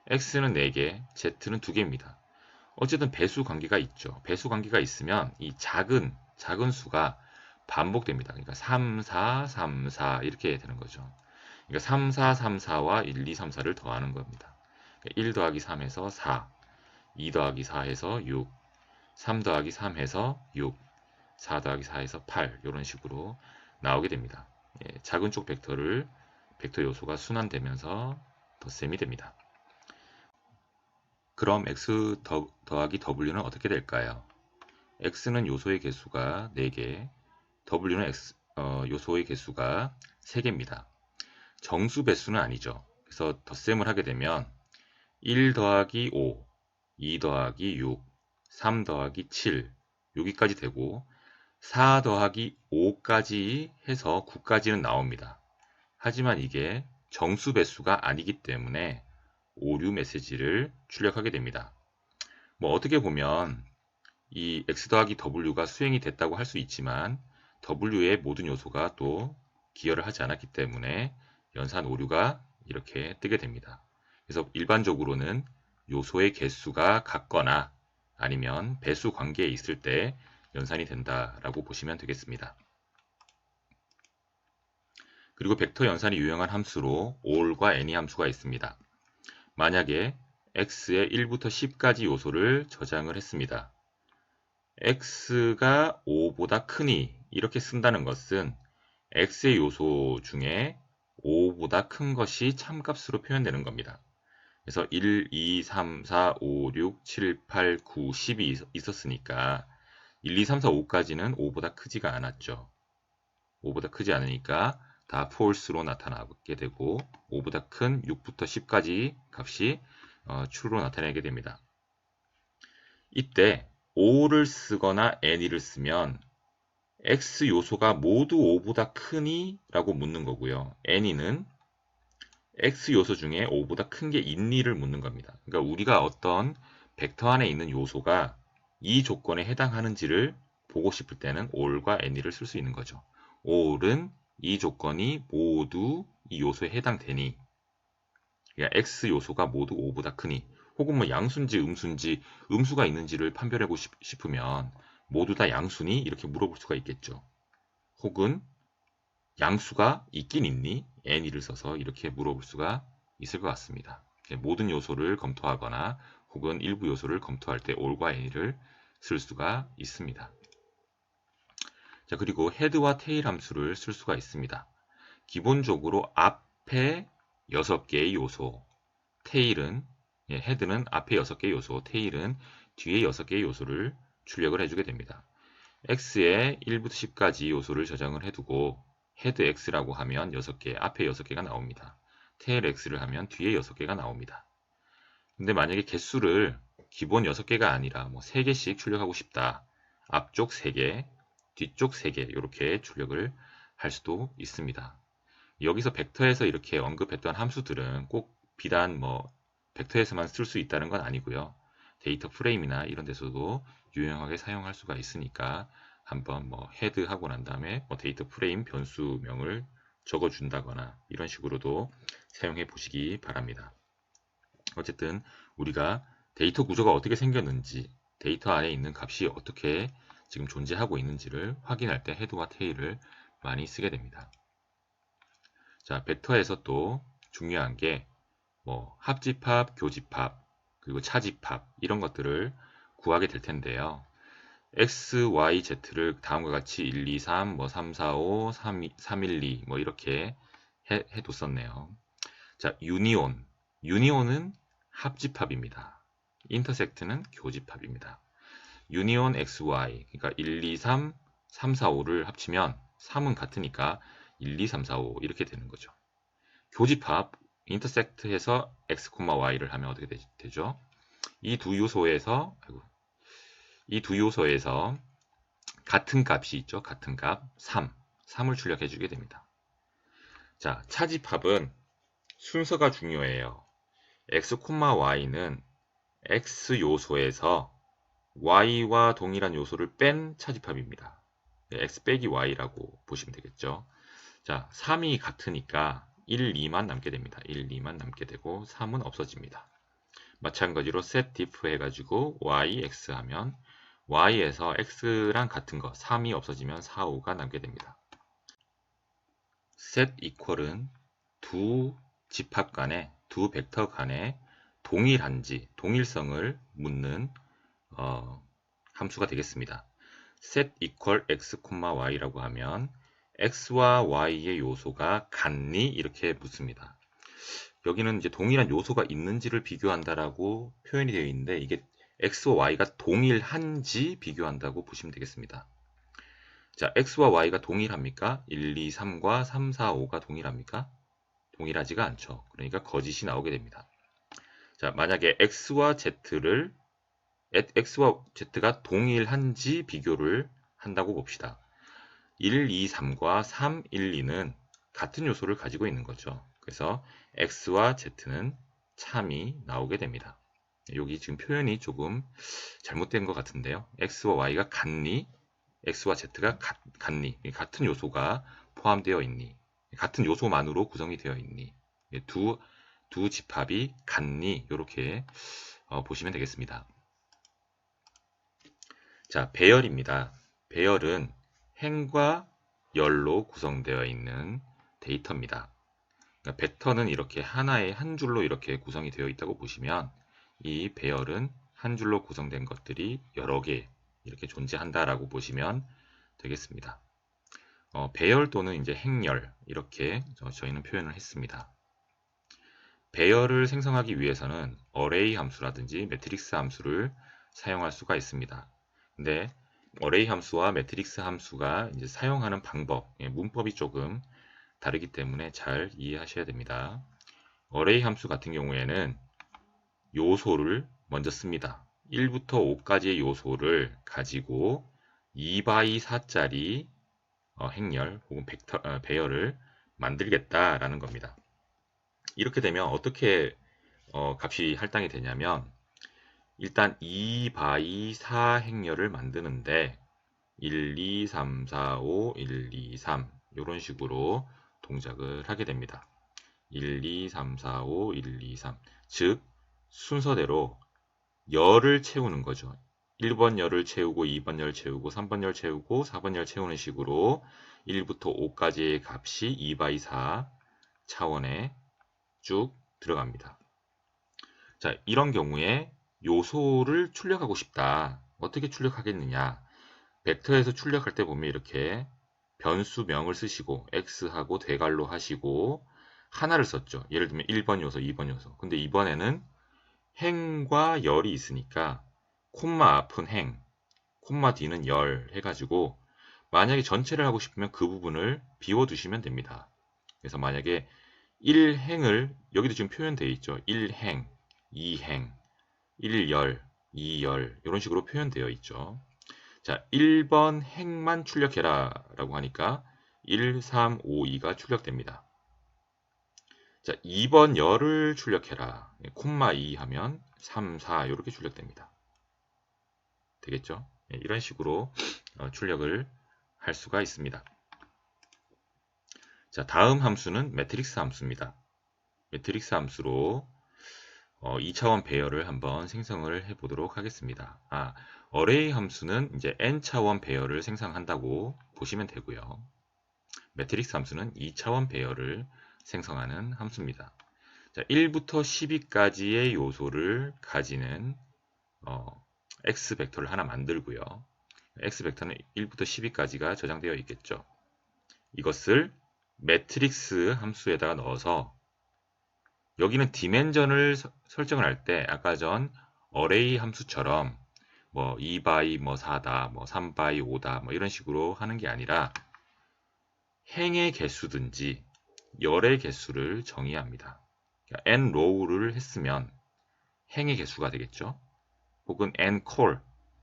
x는 4개, z는 2개입니다. 어쨌든 배수 관계가 있죠. 배수 관계가 있으면 이 작은 수가 반복됩니다. 그러니까 3, 4, 3, 4 이렇게 되는 거죠. 그러니까 3, 4, 3, 4와 1, 2, 3, 4를 더하는 겁니다. 그러니까 1 더하기 3에서 4, 2 더하기 4에서 6, 3 더하기 3에서 6, 4 더하기 4에서 8 이런 식으로 나오게 됩니다. 작은 쪽 벡터 요소가 순환되면서 덧셈이 됩니다. 그럼 x 더하기 w는 어떻게 될까요? x는 요소의 개수가 4개, w는 요소의 개수가 3개입니다. 정수 배수는 아니죠. 그래서 덧셈을 하게 되면 1 더하기 5, 2 더하기 6, 3 더하기 7, 여기까지 되고 4 더하기 5까지 해서 9까지는 나옵니다. 하지만 이게 정수 배수가 아니기 때문에 오류 메시지를 출력하게 됩니다. 뭐 어떻게 보면 이 x 더하기 w가 수행이 됐다고 할 수 있지만 w의 모든 요소가 또 기여를 하지 않았기 때문에 연산 오류가 이렇게 뜨게 됩니다. 그래서 일반적으로는 요소의 개수가 같거나 아니면 배수 관계에 있을 때 연산이 된다라고 보시면 되겠습니다. 그리고 벡터 연산이 유용한 함수로 all과 any 함수가 있습니다. 만약에 x의 1부터 10까지 요소를 저장을 했습니다. x가 5보다 크니 이렇게 쓴다는 것은 x의 요소 중에 5보다 큰 것이 참값으로 표현되는 겁니다. 그래서 1, 2, 3, 4, 5, 6, 7, 8, 9, 10이 있었으니까 1, 2, 3, 4, 5까지는 5보다 크지가 않았죠. 5보다 크지 않으니까 다 false로 나타나게 되고 5보다 큰 6부터 10까지 값이 true로 나타나게 됩니다. 이때 5를 쓰거나 any를 쓰면 x 요소가 모두 5보다 크니? 라고 묻는 거고요. any는 x 요소 중에 5보다 큰 게 있니를 묻는 겁니다. 그러니까 우리가 어떤 벡터 안에 있는 요소가 이 조건에 해당하는지를 보고 싶을 때는 all과 any를 쓸 수 있는 거죠. all은 이 조건이 모두 이 요소에 해당되니, 그러니까 x 요소가 모두 5보다 크니, 혹은 뭐 양수인지 음수인지 음수가 있는지를 판별하고 싶으면 모두 다 양수니? 이렇게 물어볼 수가 있겠죠. 혹은 양수가 있긴 있니? any를 써서 이렇게 물어볼 수가 있을 것 같습니다. 모든 요소를 검토하거나 혹은 일부 요소를 검토할 때 all과 any를 쓸 수가 있습니다. 자, 그리고 head와 tail 함수를 쓸 수가 있습니다. 기본적으로 앞에 6개의 요소, tail은 헤드는 앞에 6개의 요소, tail은 뒤에 6개의 요소를 출력을 해주게 됩니다. x에 1부터 10까지 요소를 저장을 해두고 헤드 x라고 하면 6개, 앞에 6개가 나옵니다. tail x를 하면 뒤에 6개가 나옵니다. 근데 만약에 개수를 기본 6개가 아니라 뭐 3개씩 출력하고 싶다. 앞쪽 3개, 뒤쪽 3개 이렇게 출력을 할 수도 있습니다. 여기서 벡터에서 이렇게 언급했던 함수들은 꼭 비단 뭐 벡터에서만 쓸 수 있다는 건 아니고요. 데이터 프레임이나 이런 데서도 유용하게 사용할 수가 있으니까 한번 뭐 헤드 하고 난 다음에 뭐 데이터 프레임 변수명을 적어준다거나 이런 식으로도 사용해 보시기 바랍니다. 어쨌든 우리가 데이터 구조가 어떻게 생겼는지, 데이터 안에 있는 값이 어떻게 지금 존재하고 있는지를 확인할 때 헤드와 테일을 많이 쓰게 됩니다. 자, 벡터에서 또 중요한 게 뭐 합집합, 교집합, 그리고 차집합 이런 것들을 구하게 될 텐데요. x, y, z를 다음과 같이 1, 2, 3, 뭐 3, 4, 5, 3, 1, 2, 뭐 이렇게 해뒀었네요. 자, 유니온은 합집합입니다. 인터섹트는 교집합입니다. 유니온 xy, 그러니까 1, 2, 3, 3, 4, 5를 합치면 3은 같으니까 1, 2, 3, 4, 5 이렇게 되는 거죠. 교집합, 인터섹트해서 x, y를 하면 어떻게 되죠? 이 두 요소에서 같은 값이 있죠. 같은 값 3을 출력해 주게 됩니다. 자, 차집합은 순서가 중요해요. x, y는 x 요소에서 y와 동일한 요소를 뺀 차집합입니다. x 빼기 y라고 보시면 되겠죠. 자, 3이 같으니까 1, 2만 남게 됩니다. 1, 2만 남게 되고 3은 없어집니다. 마찬가지로 set diff 해가지고 y, x 하면 y에서 x랑 같은 거 3이 없어지면 4, 5가 남게 됩니다. set equal은 두 집합 간의, 두 벡터 간의 동일한지, 동일성을 묻는 함수가 되겠습니다. set equal x, y라고 하면 x와 y의 요소가 같니? 이렇게 묻습니다. 여기는 이제 동일한 요소가 있는지를 비교한다라고 표현이 되어 있는데 이게 x와 y가 동일한지 비교한다고 보시면 되겠습니다. 자, x와 y가 동일합니까? 1, 2, 3과 3, 4, 5가 동일합니까? 동일하지가 않죠. 그러니까 거짓이 나오게 됩니다. 자, 만약에 x와 z가 동일한지 비교를 한다고 봅시다. 1, 2, 3과 3, 1, 2는 같은 요소를 가지고 있는 거죠. 그래서 x와 z는 참이 나오게 됩니다. 여기 지금 표현이 조금 잘못된 것 같은데요. x와 y가 같니? x와 z가 같니? 같은 요소가 포함되어 있니? 같은 요소만으로 구성이 되어 있니? 두 집합이 같니? 이렇게 보시면 되겠습니다. 자, 배열입니다. 배열은 행과 열로 구성되어 있는 데이터입니다. 그러니까 벡터는 이렇게 하나의 한 줄로 이렇게 구성이 되어 있다고 보시면 이 배열은 한 줄로 구성된 것들이 여러 개 이렇게 존재한다라고 보시면 되겠습니다. 배열 또는 이제 행열 이렇게 저희는 표현을 했습니다. 배열을 생성하기 위해서는 어레이 함수라든지 매트릭스 함수를 사용할 수가 있습니다. 근데 어레이 함수와 매트릭스 함수가 이제 사용하는 방법, 문법이 조금 다르기 때문에 잘 이해하셔야 됩니다. 어레이 함수 같은 경우에는 요소를 먼저 씁니다. 1부터 5까지의 요소를 가지고 2x4짜리 행열 혹은 배열을 만들겠다라는 겁니다. 이렇게 되면 어떻게 값이 할당이 되냐면 일단 2x4 행열을 만드는데 1, 2, 3, 4, 5, 1, 2, 3 이런 식으로 동작을 하게 됩니다. 1, 2, 3, 4, 5, 1, 2, 3 즉 순서대로 열을 채우는 거죠. 1번 열을 채우고 2번 열 채우고 3번 열 채우고 4번 열 채우는 식으로 1부터 5까지의 값이 2x4 차원에 쭉 들어갑니다. 자, 이런 경우에 요소를 출력하고 싶다. 어떻게 출력하겠느냐? 벡터에서 출력할 때 보면 이렇게 변수명을 쓰시고 x하고 대괄호 하시고 하나를 썼죠. 예를 들면 1번 요소, 2번 요소. 근데 이번에는 행과 열이 있으니까 콤마 앞은 행, 콤마 뒤는 열 해가지고 만약에 전체를 하고 싶으면 그 부분을 비워두시면 됩니다. 그래서 만약에 1행을 여기도 지금 표현되어 있죠. 1행, 2행, 1열, 2열 이런 식으로 표현되어 있죠. 자, 1번 행만 출력해라 라고 하니까 1, 3, 5, 2가 출력됩니다. 자, 2번 열을 출력해라. 콤마 2 하면 3, 4 이렇게 출력됩니다. 되겠죠? 이런 식으로 출력을 할 수가 있습니다. 자, 다음 함수는 매트릭스 함수입니다. 매트릭스 함수로 2차원 배열을 한번 생성을 해보도록 하겠습니다. 어레이 함수는 이제 n차원 배열을 생성한다고 보시면 되고요. 매트릭스 함수는 2차원 배열을 생성하는 함수입니다. 자, 1부터 12까지의 요소를 가지는 x 벡터를 하나 만들고요. x 벡터는 1부터 12까지가 저장되어 있겠죠. 이것을 매트릭스 함수에다가 넣어서 여기는 디멘전을 설정을 할 때 아까 전 어레이 함수처럼 뭐 2x 뭐 4다, 뭐 3x 5다 뭐 이런 식으로 하는 게 아니라 행의 개수든지 열의 개수를 정의합니다. 그러니까 n 로우를 했으면 행의 개수가 되겠죠. 혹은 n 콜,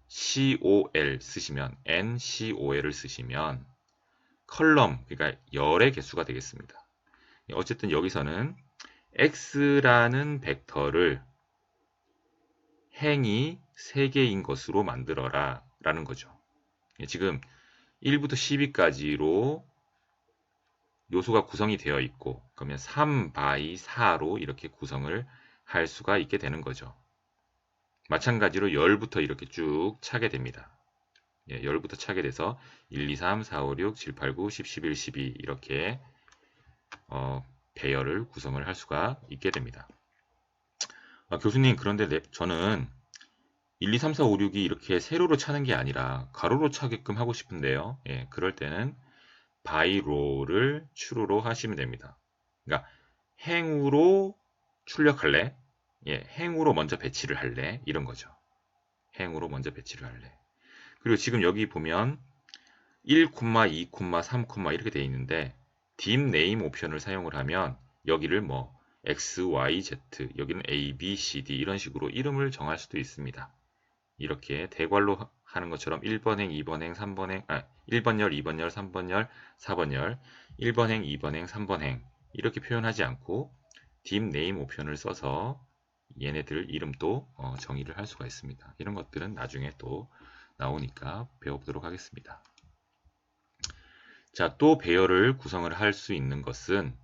col 쓰시면 n col을 쓰시면 컬럼, 그러니까 열의 개수가 되겠습니다. 어쨌든 여기서는 x라는 벡터를 행이 3개인 것으로 만들어라 라는 거죠. 지금 1부터 12까지로 요소가 구성이 되어 있고 그러면 3x4로 이렇게 구성을 할 수가 있게 되는 거죠. 마찬가지로 열부터 이렇게 쭉 차게 됩니다. 열부터 차게 돼서 1, 2, 3, 4, 5, 6, 7, 8, 9, 10, 11, 12 이렇게 배열을 구성을 할 수가 있게 됩니다. 교수님, 그런데 저는 1, 2, 3, 4, 5, 6이 이렇게 세로로 차는 게 아니라 가로로 차게끔 하고 싶은데요. 그럴 때는 바이로를 추로로 하시면 됩니다. 그러니까 행으로 출력할래? 행으로 먼저 배치를 할래? 이런 거죠. 행으로 먼저 배치를 할래. 그리고 지금 여기 보면 1, 2, 3, 이렇게 되어 있는데 딥 네임 옵션을 사용을 하면 여기를 뭐 X, Y, Z, 여기는 A, B, C, D 이런 식으로 이름을 정할 수도 있습니다. 이렇게 대괄호 하는 것처럼 1번 행, 2번 행, 3번 행, 1번 열, 2번 열, 3번 열, 4번 열, 1번 행, 2번 행, 3번 행 이렇게 표현하지 않고 딥 네임 옵션을 써서 얘네들 이름도 정의를 할 수가 있습니다. 이런 것들은 나중에 또 나오니까 배워보도록 하겠습니다. 자, 또 배열을 구성을 할 수 있는 것은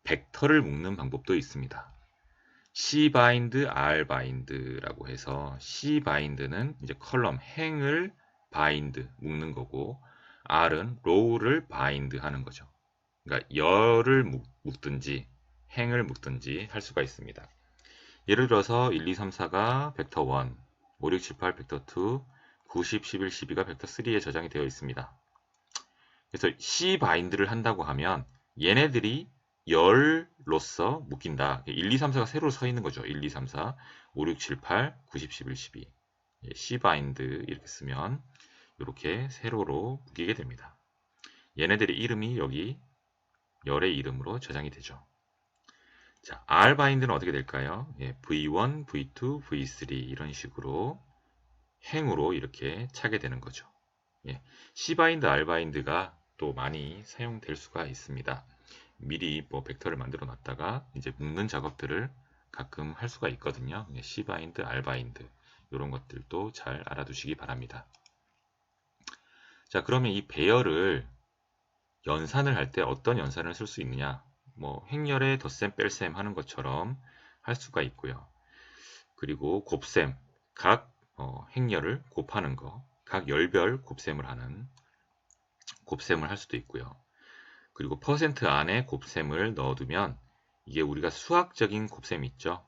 벡터를 묶는 방법도 있습니다. cbind, rbind라고 해서 cbind는 이제 컬럼 행을 bind 묶는 거고 r은 row를 bind 하는 거죠. 그러니까 열을 묶든지 행을 묶든지 할 수가 있습니다. 예를 들어서 1, 2, 3, 4가 벡터 1, 5, 6, 7, 8 벡터 2, 9, 10, 11, 12가 벡터 3에 저장이 되어 있습니다. 그래서 cbind를 한다고 하면 얘네들이 열로서 묶인다. 1, 2, 3, 4가 세로로 서 있는 거죠. 1, 2, 3, 4, 5, 6, 7, 8, 9, 10, 11, 12. cbind 이렇게 쓰면 이렇게 세로로 묶이게 됩니다. 얘네들의 이름이 여기 열의 이름으로 저장이 되죠. 자, rbind는 어떻게 될까요? v1, v2, v3 이런 식으로 행으로 이렇게 차게 되는 거죠. cbind, rbind가 또 많이 사용될 수가 있습니다. 미리 뭐 벡터를 만들어 놨다가 이제 묶는 작업들을 가끔 할 수가 있거든요. cbind, rbind 이런 것들도 잘 알아두시기 바랍니다. 자, 그러면 이 배열을 연산을 할 때 어떤 연산을 쓸 수 있느냐? 뭐 행렬에 덧셈, 뺄셈 하는 것처럼 할 수가 있고요. 그리고 곱셈, 각 행렬을 곱하는 거, 각 열별 곱셈을 하는 곱셈을 할 수도 있고요. 그리고 퍼센트 안에 곱셈을 넣어두면 이게 우리가 수학적인 곱셈 있죠.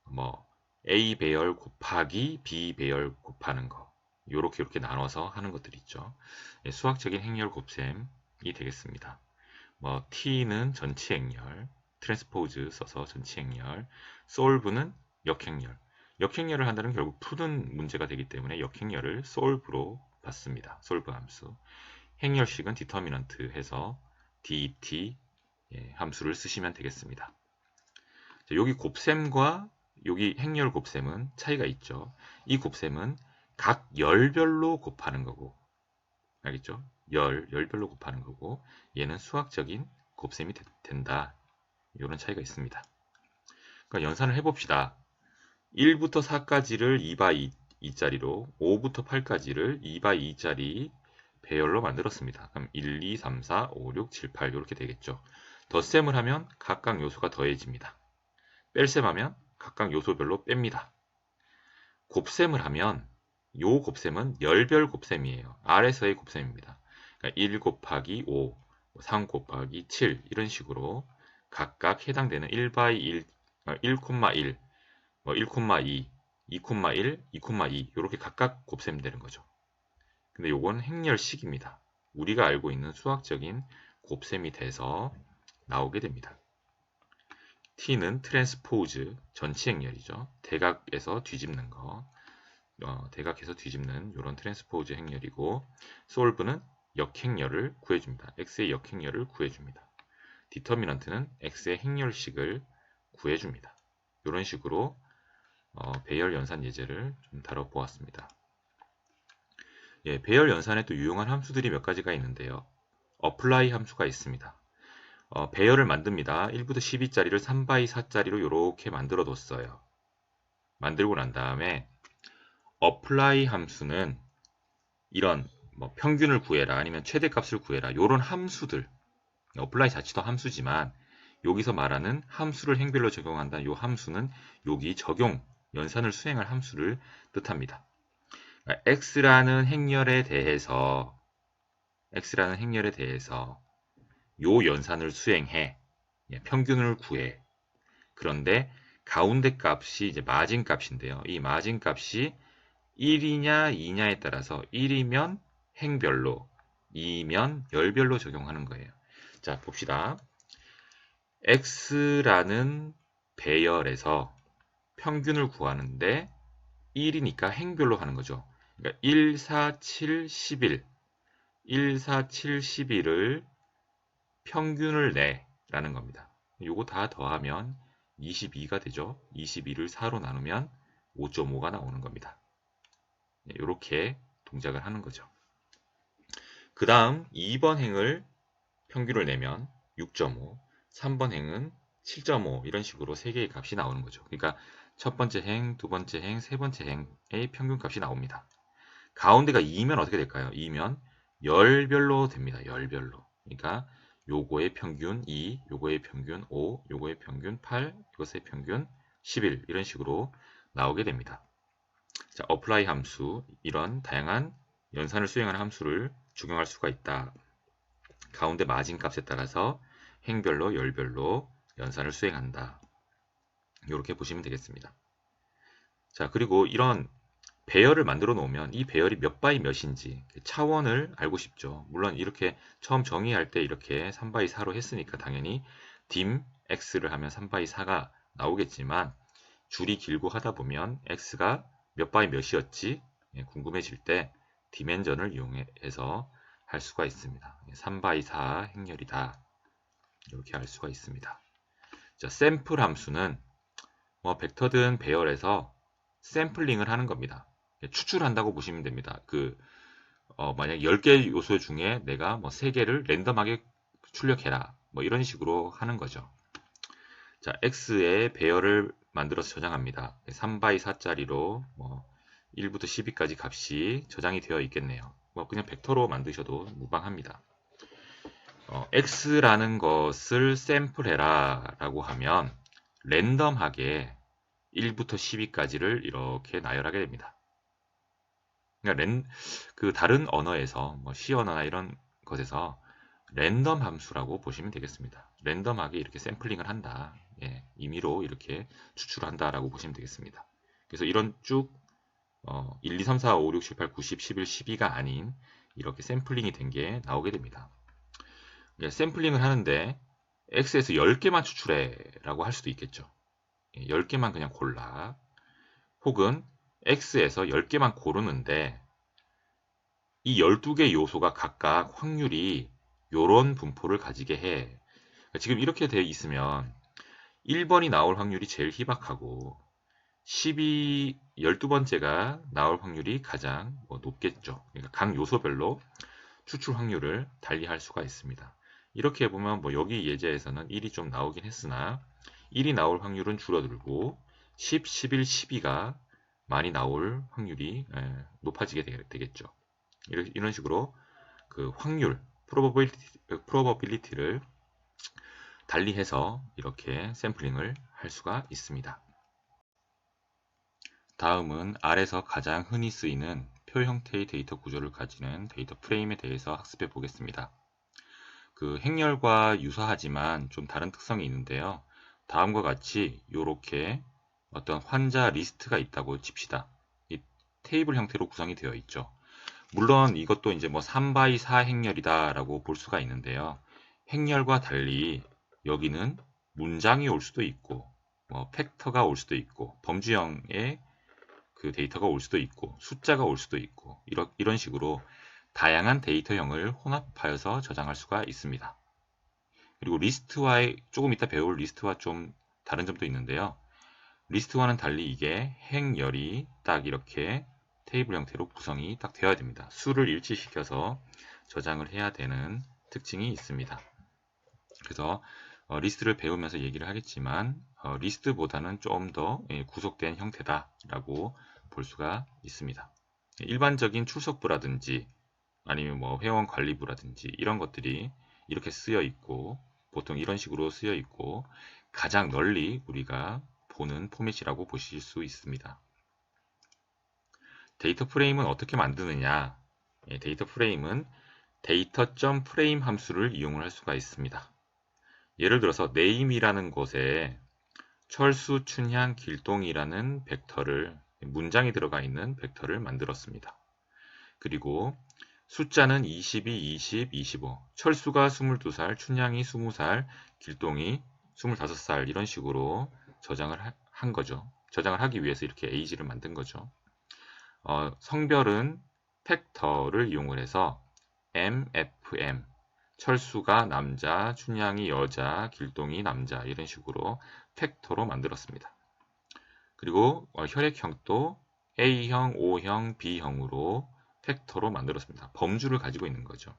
뭐 A 배열 곱하기 B 배열 곱하는 거 이렇게 나눠서 하는 것들 있죠. 수학적인 행렬 곱셈이 되겠습니다. 뭐 T는 전체 행렬, 트랜스포즈 써서 전체 행렬, solve는 역행렬. 역행렬을 한다는 결국 푸는 문제가 되기 때문에 역행렬을 solve로 받습니다. solve 함수. 행렬식은 determinant 해서 det 함수를 쓰시면 되겠습니다. 자, 여기 곱셈과 여기 행렬 곱셈은 차이가 있죠. 이 곱셈은 각 열별로 곱하는 거고, 알겠죠? 열별로 곱하는 거고, 얘는 수학적인 곱셈이 된다. 이런 차이가 있습니다. 그러니까 연산을 해봅시다. 1부터 4까지를 2x 2짜리로, 5부터 8까지를 2x 2짜리 배열로 만들었습니다. 그럼 1, 2, 3, 4, 5, 6, 7, 8 이렇게 되겠죠. 덧셈을 하면 각각 요소가 더해집니다. 뺄셈하면 각각 요소별로 뺍니다. 곱셈을 하면 요 곱셈은 열별 곱셈이에요. R에서의 곱셈입니다. 그러니까 1 곱하기 5, 3 곱하기 7 이런 식으로 각각 해당되는 1by 1, 1,1, 1,2, 2,1, 2,2 이렇게 각각 곱셈되는 거죠. 근데 요건 행렬식입니다. 우리가 알고 있는 수학적인 곱셈이 돼서 나오게 됩니다. T는 트랜스포즈, 전치 행렬이죠. 대각에서 뒤집는 거, 대각에서 뒤집는 이런 트랜스포즈 행렬이고, solve는 역행렬을 구해줍니다. x의 역행렬을 구해줍니다. determinant는 x의 행렬식을 구해줍니다. 이런 식으로 배열 연산 예제를 좀 다뤄보았습니다. 배열 연산에 또 유용한 함수들이 몇 가지가 있는데요. apply 함수가 있습니다. 배열을 만듭니다. 1부터 12짜리를 3x 4짜리로 이렇게 만들어 뒀어요. 만들고 난 다음에 apply 함수는 이런 뭐 평균을 구해라 아니면 최대값을 구해라 이런 함수들, apply 자체도 함수지만 여기서 말하는 함수를 행별로 적용한다. 이 함수는 여기 적용, 연산을 수행할 함수를 뜻합니다. x라는 행렬에 대해서 요 연산을 수행해, 평균을 구해. 그런데 가운데 값이 이제 마진 값인데요. 이 마진 값이 1이냐 2냐에 따라서 1이면 행별로, 2면 열별로 적용하는 거예요. 자, 봅시다. x라는 배열에서 평균을 구하는데 1이니까 행별로 하는 거죠. 그러니까 1, 4, 7, 11 1, 4, 7, 11을 평균을 내라는 겁니다. 요거 다 더하면 22가 되죠. 22를 4로 나누면 5.5가 나오는 겁니다. 이렇게 동작을 하는 거죠. 그 다음 2번 행을 평균을 내면 6.5, 3번 행은 7.5 이런 식으로 3개의 값이 나오는 거죠. 그러니까 첫 번째 행, 두 번째 행, 세 번째 행의 평균 값이 나옵니다. 가운데가 2면 어떻게 될까요? 2면 열별로 됩니다. 열별로. 그러니까 요거의 평균 2, 요거의 평균 5, 요거의 평균 8, 이것의 평균 11 이런 식으로 나오게 됩니다. 자, apply 함수 이런 다양한 연산을 수행하는 함수를 적용할 수가 있다. 가운데 마진 값에 따라서 행별로 열별로 연산을 수행한다. 이렇게 보시면 되겠습니다. 자, 그리고 이런 배열을 만들어 놓으면 이 배열이 몇 바이 몇인지 차원을 알고 싶죠. 물론 이렇게 처음 정의할 때 이렇게 3바이 4로 했으니까 당연히 dim x를 하면 3바이 4가 나오겠지만 줄이 길고 하다 보면 x가 몇 바이 몇이었지 궁금해질 때 디멘전을 이용해서 할 수가 있습니다. 3바이 4 행렬이다. 이렇게 알 수가 있습니다. 자, 샘플 함수는 뭐 벡터든 배열에서 샘플링을 하는 겁니다. 추출한다고 보시면 됩니다. 만약 10개 요소 중에 내가 뭐 3개를 랜덤하게 출력해라. 뭐 이런 식으로 하는 거죠. 자, x의 배열을 만들어서 저장합니다. 3바이 4짜리로 뭐 1부터 12까지 값이 저장이 되어 있겠네요. 뭐 그냥 벡터로 만드셔도 무방합니다. x라는 것을 샘플해라 라고 하면 랜덤하게 1부터 12까지를 이렇게 나열하게 됩니다. 그러니까 다른 언어에서 뭐 C 언어나 이런 것에서 랜덤 함수라고 보시면 되겠습니다. 랜덤하게 이렇게 샘플링을 한다. 예, 임의로 이렇게 추출한다라고 보시면 되겠습니다. 그래서 이런 쭉 1, 2, 3, 4, 5, 6, 7, 8, 9, 10, 11, 12가 아닌 이렇게 샘플링이 된 게 나오게 됩니다. 예, 샘플링을 하는데 X에서 10개만 추출해 라고 할 수도 있겠죠. 10개만 그냥 골라. 혹은 X에서 10개만 고르는데 이 12개 요소가 각각 확률이 요런 분포를 가지게 해. 지금 이렇게 되어 있으면 1번이 나올 확률이 제일 희박하고 12번째가 나올 확률이 가장 높겠죠. 그러니까 각 요소별로 추출 확률을 달리할 수가 있습니다. 이렇게 보면 여기 예제에서는 1이 좀 나오긴 했으나 1이 나올 확률은 줄어들고 10, 11, 12가 많이 나올 확률이 높아지게 되겠죠. 이런 식으로 그 확률, probability를 달리해서 이렇게 샘플링을 할 수가 있습니다. 다음은 R에서 가장 흔히 쓰이는 표 형태의 데이터 구조를 가지는 데이터 프레임에 대해서 학습해 보겠습니다. 그 행렬과 유사하지만 좀 다른 특성이 있는데요. 다음과 같이 이렇게 어떤 환자 리스트가 있다고 칩시다. 이 테이블 형태로 구성이 되어 있죠. 물론 이것도 이제 3바이 4 행렬이다 라고 볼 수가 있는데요. 행렬과 달리 여기는 문장이 올 수도 있고 팩터가 올 수도 있고 범주형의 그 데이터가 올 수도 있고 숫자가 올 수도 있고 이런 식으로 다양한 데이터형을 혼합하여서 저장할 수가 있습니다. 그리고 조금 이따 배울 리스트와 좀 다른 점도 있는데요. 리스트와는 달리 이게 행열이 딱 이렇게 테이블 형태로 구성이 딱 되어야 됩니다. 수를 일치시켜서 저장을 해야 되는 특징이 있습니다. 그래서 리스트를 배우면서 얘기를 하겠지만 리스트보다는 좀 더 구속된 형태다라고 볼 수가 있습니다. 일반적인 출석부라든지 아니면 회원관리부라든지 이런 것들이 이렇게 쓰여 있고 보통 이런 식으로 쓰여 있고 가장 널리 우리가 보는 포맷이라고 보실 수 있습니다. 데이터 프레임은 어떻게 만드느냐? 데이터 프레임은 data.frame 함수를 이용을 할 수가 있습니다. 예를 들어서 name이라는 곳에 철수, 춘향, 길동이라는 벡터를 문장이 들어가 있는 벡터를 만들었습니다. 그리고 숫자는 22, 20, 25 철수가 22살, 춘향이 20살, 길동이 25살 이런 식으로 저장을 한 거죠. 저장을 하기 위해서 이렇게 age를 만든 거죠. 성별은 팩터를 이용을 해서 MFM, 철수가 남자, 춘향이 여자, 길동이 남자 이런 식으로 팩터로 만들었습니다. 그리고 혈액형도 A형, O형, B형으로 팩터로 만들었습니다. 범주를 가지고 있는 거죠.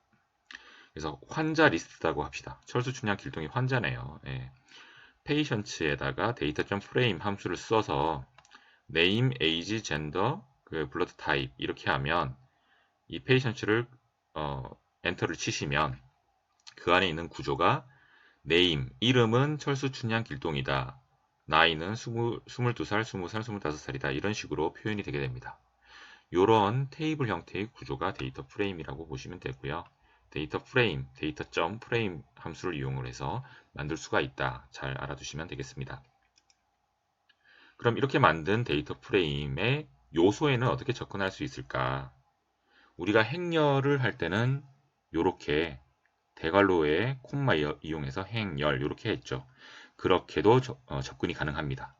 그래서 환자 리스트라고 합시다. 철수, 춘향, 길동이 환자네요. 예. 페이션츠에다가 데이터.frame 함수를 써서 name, age, gender, blood type 이렇게 하면 이 페이션츠를 엔터를 치시면 그 안에 있는 구조가 name, 이름은 철수, 춘향, 길동이다. 나이는 22살, 20살, 25살이다. 이런 식으로 표현이 되게 됩니다. 이런 테이블 형태의 구조가 데이터 프레임이라고 보시면 되고요. 데이터 프레임, 데이터.frame 함수를 이용을 해서 만들 수가 있다. 잘 알아두시면 되겠습니다. 그럼 이렇게 만든 데이터 프레임의 요소에는 어떻게 접근할 수 있을까? 우리가 행렬을 할 때는 이렇게 대괄호에 콤마 이용해서 행렬 이렇게 했죠. 그렇게도 접근이 가능합니다.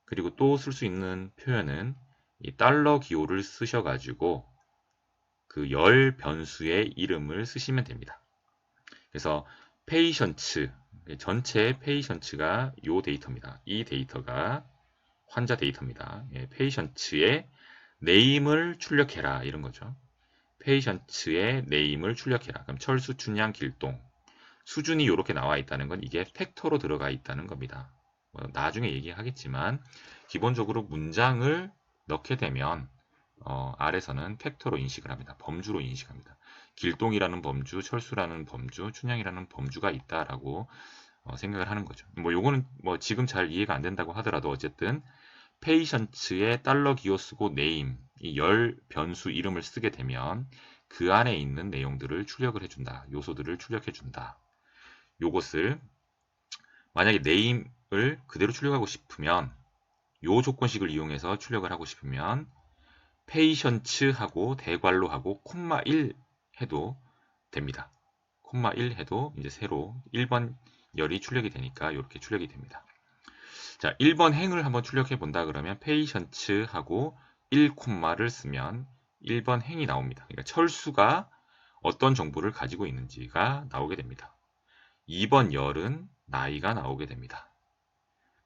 그리고 또 쓸 수 있는 표현은 이 달러 기호를 쓰셔가지고 그 열 변수의 이름을 쓰시면 됩니다. 그래서 페이션츠, 전체 페이션츠가 이 데이터입니다. 이 데이터가 환자 데이터입니다. 예, 페이션츠의 네임을 출력해라 이런 거죠. 페이션츠의 네임을 출력해라. 그럼 철수, 춘향, 길동 수준이 이렇게 나와 있다는 건 이게 팩터로 들어가 있다는 겁니다. 나중에 얘기하겠지만 기본적으로 문장을 넣게 되면 R에서는 팩터로 인식을 합니다. 범주로 인식합니다. 길동이라는 범주, 철수라는 범주, 춘향이라는 범주가 있다라고 생각을 하는 거죠. 요거는 지금 잘 이해가 안 된다고 하더라도 어쨌든 페이션츠에 달러 기호 쓰고 네임, 이 열 변수 이름을 쓰게 되면 그 안에 있는 내용들을 출력을 해준다. 요소들을 출력해준다. 요것을 만약에 네임을 그대로 출력하고 싶으면 요 조건식을 이용해서 출력을 하고 싶으면 페이션츠하고 대괄호하고 콤마 1 해도 됩니다. 콤마 1 해도 이제 새로 1번 열이 출력이 되니까 이렇게 출력이 됩니다. 자, 1번 행을 한번 출력해 본다 그러면 페이션츠하고 1 콤마를 쓰면 1번 행이 나옵니다. 그러니까 철수가 어떤 정보를 가지고 있는지가 나오게 됩니다. 2번 열은 나이가 나오게 됩니다.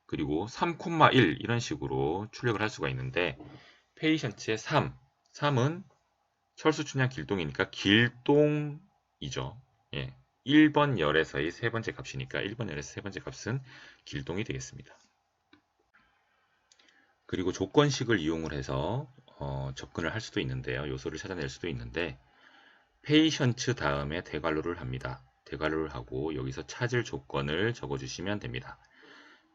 그리고 3,1 이런 식으로 출력을 할 수가 있는데 페이션츠의 3은 철수, 춘향, 길동이니까 길동이죠. 예, 1번 열에서의 세 번째 값이니까 1번 열에서 세 번째 값은 길동이 되겠습니다. 그리고 조건식을 이용을 해서 접근을 할 수도 있는데요. 요소를 찾아낼 수도 있는데 페이션츠 다음에 대괄호를 합니다. 대괄호를 하고 여기서 찾을 조건을 적어주시면 됩니다.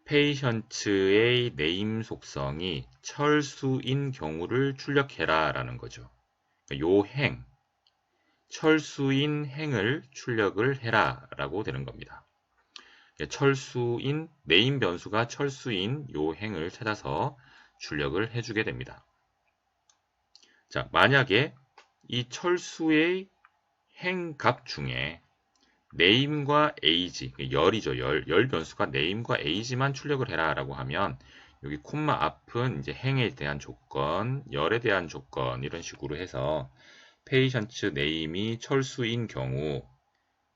페이션츠의 네임 속성이 철수인 경우를 출력해라 라는 거죠. 요 행, 철수인 행을 출력을 해라 라고 되는 겁니다. 철수인, 네임 변수가 철수인 요 행을 찾아서 출력을 해주게 됩니다. 자, 만약에 이 철수의 행 값 중에 네임과 age, 열이죠. 열 변수가 네임과 age만 출력을 해라 라고 하면 여기 콤마 앞은 이제 행에 대한 조건, 열에 대한 조건 이런 식으로 해서 페이션츠 네임이 철수인 경우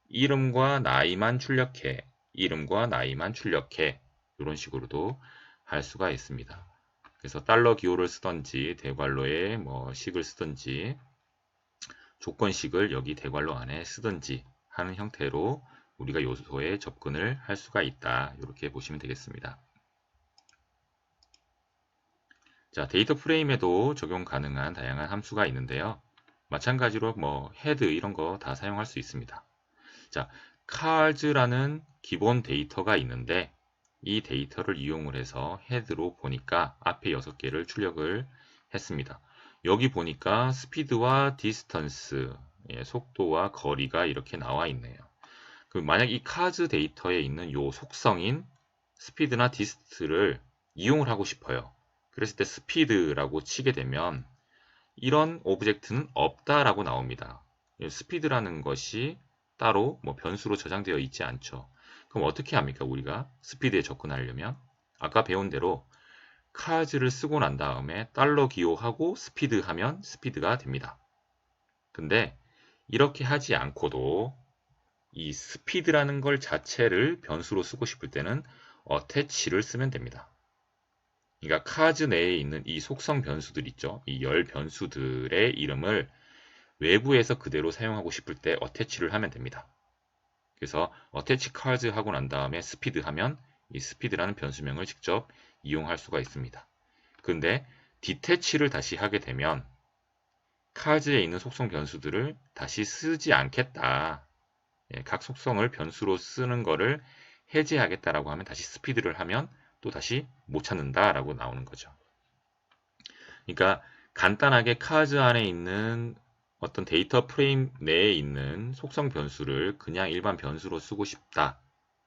이름과 나이만 출력해, 이름과 나이만 출력해 이런 식으로도 할 수가 있습니다. 그래서 달러 기호를 쓰던지 대괄호에 식을 쓰던지 조건식을 여기 대괄호 안에 쓰던지 하는 형태로 우리가 요소에 접근을 할 수가 있다. 이렇게 보시면 되겠습니다. 자, 데이터 프레임에도 적용 가능한 다양한 함수가 있는데요. 마찬가지로 헤드 이런 거 다 사용할 수 있습니다. 자, cars라는 기본 데이터가 있는데 이 데이터를 이용을 해서 헤드로 보니까 앞에 6개를 출력을 했습니다. 여기 보니까 스피드와 디스턴스, 속도와 거리가 이렇게 나와 있네요. 만약 이 cars 데이터에 있는 요 속성인 스피드나 디스트를 이용을 하고 싶어요. 그랬을 때 스피드라고 치게 되면 이런 오브젝트는 없다라고 나옵니다. 스피드라는 것이 따로 변수로 저장되어 있지 않죠. 그럼 어떻게 합니까? 우리가 스피드에 접근하려면 아까 배운 대로 카즈를 쓰고 난 다음에 달러 기호하고 스피드 하면 스피드가 됩니다. 근데 이렇게 하지 않고도 이 스피드라는 걸 자체를 변수로 쓰고 싶을 때는 어태치를 쓰면 됩니다. 그러니까 카즈 내에 있는 이 속성 변수들 있죠. 이 열 변수들의 이름을 외부에서 그대로 사용하고 싶을 때 어태치를 하면 됩니다. 그래서 어태치 카즈 하고 난 다음에 스피드 하면 이 스피드라는 변수명을 직접 이용할 수가 있습니다. 근데 디태치를 다시 하게 되면 카즈에 있는 속성 변수들을 다시 쓰지 않겠다. 각 속성을 변수로 쓰는 거를 해제하겠다라고 하면 다시 스피드를 하면 또 다시 못 찾는다라고 나오는 거죠. 그러니까 간단하게 카즈 안에 있는 어떤 데이터 프레임 내에 있는 속성 변수를 그냥 일반 변수로 쓰고 싶다.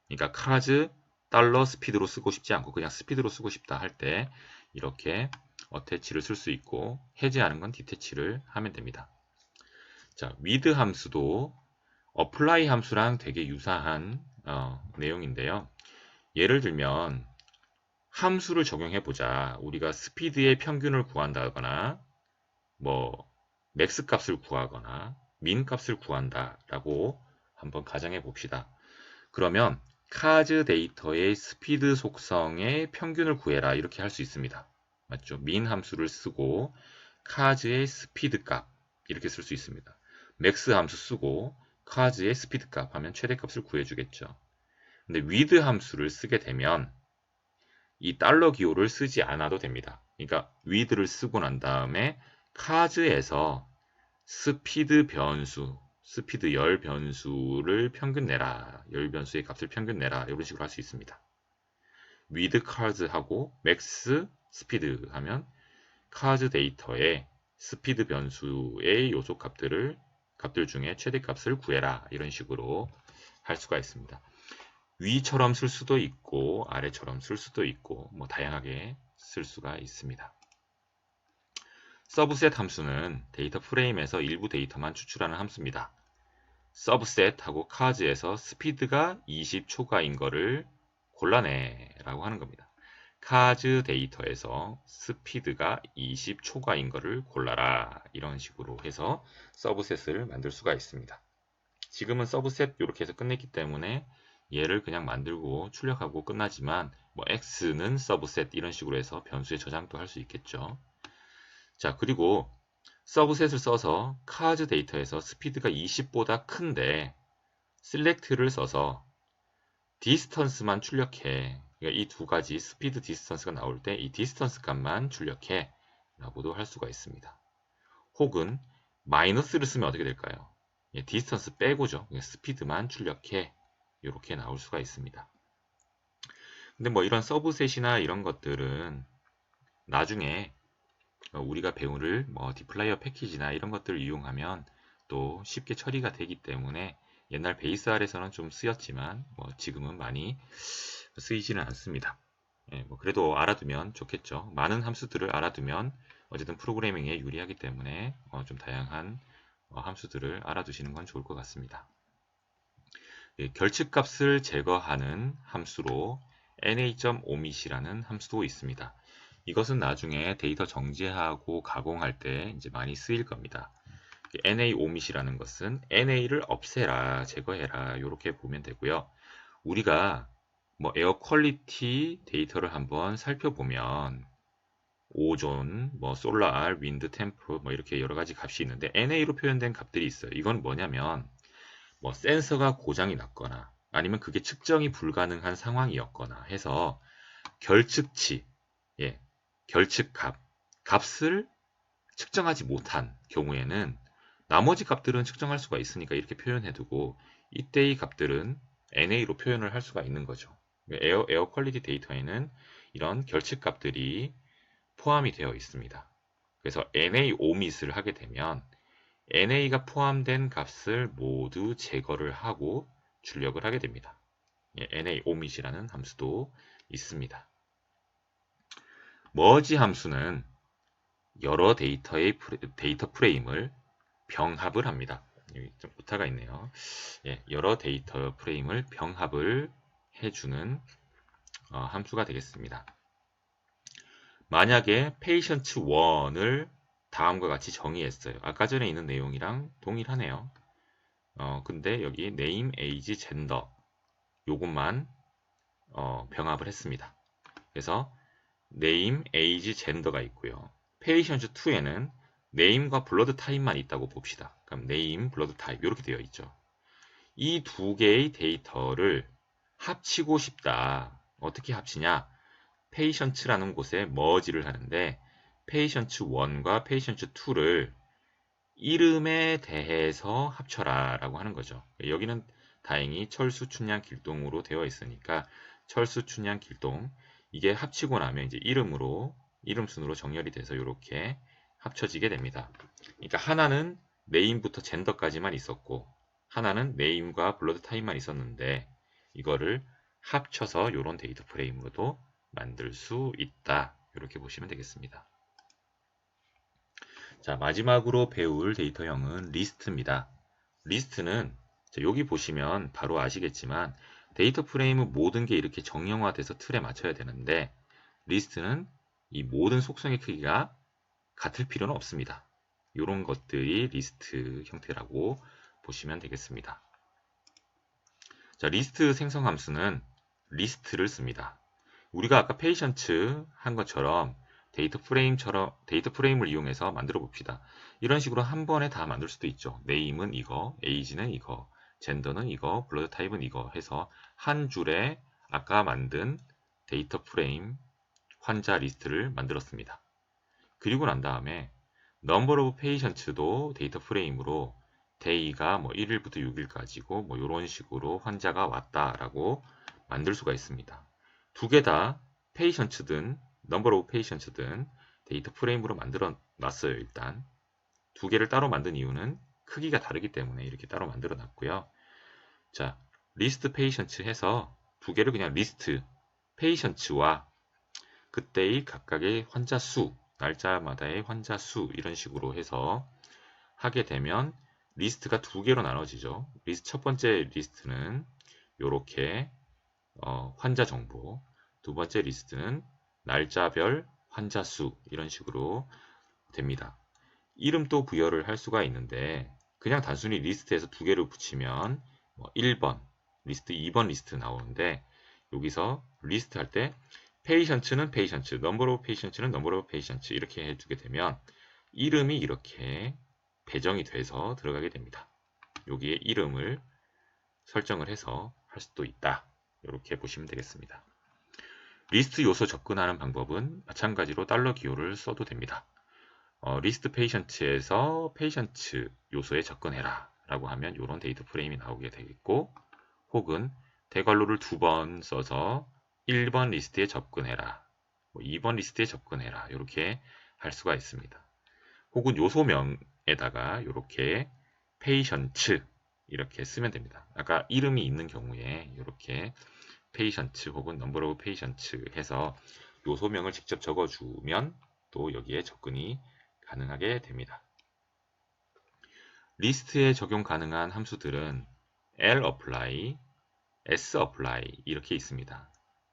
그러니까 카즈 달러 스피드로 쓰고 싶지 않고 그냥 스피드로 쓰고 싶다 할 때 이렇게 어태치를 쓸 수 있고 해제하는 건 디태치를 하면 됩니다. 자, with 함수도 apply 함수랑 되게 유사한 내용인데요. 예를 들면 함수를 적용해 보자. 우리가 스피드의 평균을 구한다거나 뭐 맥스 값을 구하거나 민 값을 구한다라고 한번 가정해 봅시다. 그러면 카즈 데이터의 스피드 속성의 평균을 구해라 이렇게 할 수 있습니다. 맞죠? 민 함수를 쓰고 카즈의 스피드 값 이렇게 쓸 수 있습니다. 맥스 함수 쓰고 카즈의 스피드 값 하면 최대값을 구해주겠죠. 근데 with 함수를 쓰게 되면 이 달러 기호를 쓰지 않아도 됩니다. 그러니까 with를 쓰고 난 다음에 카즈에서 스피드 변수, 스피드 열 변수를 평균 내라. 열 변수의 값을 평균 내라. 이런 식으로 할 수 있습니다. with cars 하고 max 스피드 하면 카즈 데이터의 스피드 변수의 요소 값들 중에 최대값을 구해라. 이런 식으로 할 수가 있습니다. 위처럼 쓸 수도 있고 아래처럼 쓸 수도 있고 뭐 다양하게 쓸 수가 있습니다. 서브셋 함수는 데이터 프레임에서 일부 데이터만 추출하는 함수입니다. 서브셋하고 카즈에서 스피드가 20초가인 거를 골라내 라고 하는 겁니다. 카즈 데이터에서 스피드가 20초가인 거를 골라라 이런 식으로 해서 서브셋을 만들 수가 있습니다. 지금은 서브셋 이렇게 해서 끝냈기 때문에 얘를 그냥 만들고 출력하고 끝나지만 뭐 x는 서브셋 이런 식으로 해서 변수에 저장도 할 수 있겠죠. 자, 그리고 서브셋을 써서 카즈 데이터에서 스피드가 20보다 큰데 select를 써서 디스턴스만 출력해. 그러니까 이 두 가지 스피드 디스턴스가 나올 때 이 디스턴스 값만 출력해 라고도 할 수가 있습니다. 혹은 마이너스를 쓰면 어떻게 될까요? 디스턴스 빼고죠. 스피드만 출력해. 이렇게 나올 수가 있습니다. 근데 뭐 이런 서브셋이나 이런 것들은 나중에 우리가 배울 뭐 디플라이어 패키지나 이런 것들을 이용하면 또 쉽게 처리가 되기 때문에 옛날 베이스 R에서는 좀 쓰였지만 뭐 지금은 많이 쓰이지는 않습니다. 뭐 그래도 알아두면 좋겠죠. 많은 함수들을 알아두면 어쨌든 프로그래밍에 유리하기 때문에 좀 다양한 함수들을 알아두시는 건 좋을 것 같습니다. 결측값을 제거하는 함수로 na.omit이라는 함수도 있습니다. 이것은 나중에 데이터 정제하고 가공할 때 이제 많이 쓰일 겁니다. na.omit이라는 것은 na를 없애라, 제거해라 이렇게 보면 되고요. 우리가 뭐 에어 퀄리티 데이터를 한번 살펴보면 오존, 뭐 솔라, 윈드, 템프 뭐 이렇게 여러 가지 값이 있는데 na로 표현된 값들이 있어요. 이건 뭐냐면 뭐 센서가 고장이 났거나 아니면 그게 측정이 불가능한 상황이었거나 해서 결측치, 결측값, 값을 측정하지 못한 경우에는 나머지 값들은 측정할 수가 있으니까 이렇게 표현해두고 이때의 값들은 NA로 표현을 할 수가 있는 거죠. 에어 퀄리티 데이터에는 이런 결측값들이 포함이 되어 있습니다. 그래서 NA omit을 하게 되면 NA가 포함된 값을 모두 제거를 하고 출력을 하게 됩니다. NA omit이라는 함수도 있습니다. 머지 함수는 여러 데이터 프레임을 병합을 합니다. 여기 좀 오타가 있네요. 여러 데이터 프레임을 병합을 해주는 함수가 되겠습니다. 만약에 patient 1을 다음과 같이 정의했어요. 아까 전에 있는 내용이랑 동일하네요. 근데 여기 name, age, gender 요것만 병합을 했습니다. 그래서 name, age, gender가 있고요. patient 2에는 name과 blood type만 있다고 봅시다. 그럼 name, blood type 이렇게 되어 있죠. 이 두 개의 데이터를 합치고 싶다. 어떻게 합치냐? patient라는 곳에 merge를 하는데 patient 1과 patient 2를 이름에 대해서 합쳐라 라고 하는 거죠. 여기는 다행히 철수, 춘향, 길동으로 되어 있으니까 철수, 춘향, 길동 이게 합치고 나면 이제 이름 순으로 정렬이 돼서 이렇게 합쳐지게 됩니다. 그러니까 하나는 네임부터 젠더까지만 있었고 하나는 네임과 블러드 타입만 있었는데 이거를 합쳐서 이런 데이터 프레임으로도 만들 수 있다. 이렇게 보시면 되겠습니다. 자, 마지막으로 배울 데이터형은 리스트입니다. 리스트는 여기 보시면 바로 아시겠지만 데이터 프레임은 모든 게 이렇게 정형화돼서 틀에 맞춰야 되는데 리스트는 이 모든 속성의 크기가 같을 필요는 없습니다. 이런 것들이 리스트 형태라고 보시면 되겠습니다. 자, 리스트 생성 함수는 리스트를 씁니다. 우리가 아까 페이션츠 한 것처럼 데이터 프레임을 이용해서 만들어 봅시다. 이런 식으로 한 번에 다 만들 수도 있죠. 네임은 이거, 에이지는 이거, 젠더는 이거, 블러드 타입은 이거 해서 한 줄에 아까 만든 데이터 프레임 환자 리스트를 만들었습니다. 그리고 난 다음에 number of patients도 데이터 프레임으로 day가 뭐 1일부터 6일까지고 뭐 이런 식으로 환자가 왔다라고 만들 수가 있습니다. 두 개 다 patients든 number of patients든 데이터 프레임으로 만들어 놨어요. 일단 두 개를 따로 만든 이유는 크기가 다르기 때문에 이렇게 따로 만들어 놨고요. 자, list patients 해서 두 개를 그냥 list patients와 그때의 각각의 환자 수, 날짜마다의 환자 수 이런 식으로 해서 하게 되면 리스트가 두 개로 나눠지죠. 첫 번째 리스트는 이렇게 환자 정보, 두 번째 리스트는 날짜별 환자 수 이런 식으로 됩니다. 이름도 부여를 할 수가 있는데 그냥 단순히 리스트에서 두 개를 붙이면 1번 리스트, 2번 리스트 나오는데 여기서 리스트 할 때 patients는 patients, number of patients는 number of patients 이렇게 해주게 되면 이름이 이렇게 배정이 돼서 들어가게 됩니다. 여기에 이름을 설정을 해서 할 수도 있다. 이렇게 보시면 되겠습니다. 리스트 요소 접근하는 방법은 마찬가지로 달러 기호를 써도 됩니다. 리스트 페이션츠에서 페이션츠 요소에 접근해라 라고 하면 이런 데이터 프레임이 나오게 되겠고 혹은 대괄호를 두 번 써서 1번 리스트에 접근해라 2번 리스트에 접근해라 이렇게 할 수가 있습니다. 혹은 요소명에다가 이렇게 페이션츠 이렇게 쓰면 됩니다. 아까 이름이 있는 경우에 이렇게 페이션츠 혹은 넘버 오브 페이션츠 해서 요소명을 직접 적어주면 또 여기에 접근이 가능하게 됩니다. 리스트에 적용 가능한 함수들은 lapply, sapply 이렇게 있습니다.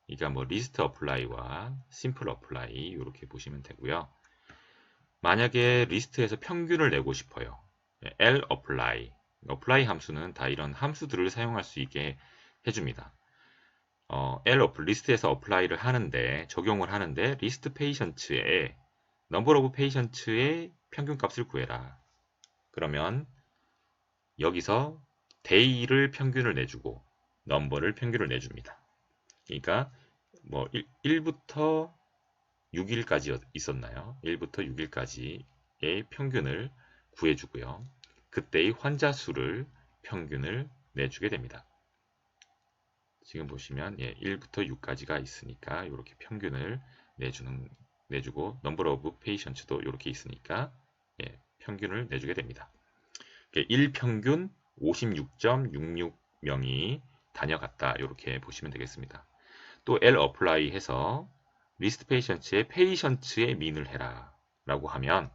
그러니까 뭐 list apply와 simple apply 이렇게 보시면 되고요. 만약에 리스트에서 평균을 내고 싶어요. lapply, apply 함수는 다 이런 함수들을 사용할 수 있게 해줍니다. 리스트에서 apply를 하는데 적용을 하는데 리스트 patients에 number of patients의 평균값을 구해라. 그러면 여기서 day를 평균을 내주고 number를 평균을 내줍니다. 그러니까 뭐 1부터 6일까지 있었나요? 1부터 6일까지의 평균을 구해주고요. 그때의 환자 수를 평균을 내주게 됩니다. 지금 보시면 1부터 6까지가 있으니까 이렇게 평균을 내주고 number of patients도 이렇게 있으니까 평균을 내주게 됩니다. 1평균 56.66명이 다녀갔다 이렇게 보시면 되겠습니다. 또 lapply 해서 list patients의 patients의 민을 해라 라고 하면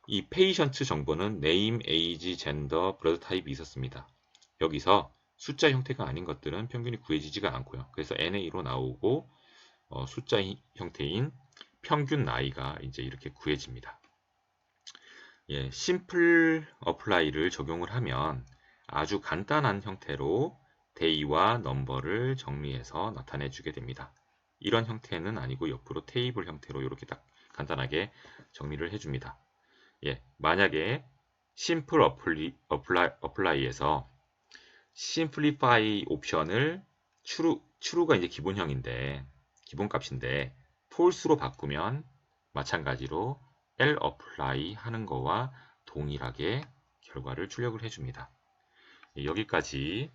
이 patient 정보는 name, age, gender, blood type이 있었습니다. 여기서 숫자 형태가 아닌 것들은 평균이 구해지지가 않고요. 그래서 NA로 나오고 숫자 형태인 평균 나이가 이제 이렇게 구해집니다. 예, 심플 어플라이를 적용을 하면 아주 간단한 형태로 데이와 넘버를 정리해서 나타내 주게 됩니다. 이런 형태는 아니고 옆으로 테이블 형태로 이렇게 딱 간단하게 정리를 해줍니다. 예, 만약에 심플 어플라이에서 심플리파이 옵션을 true가 이제 기본형인데 기본값인데 false로 바꾸면 마찬가지로 lapply 하는 거와 동일하게 결과를 출력을 해줍니다. 예, 여기까지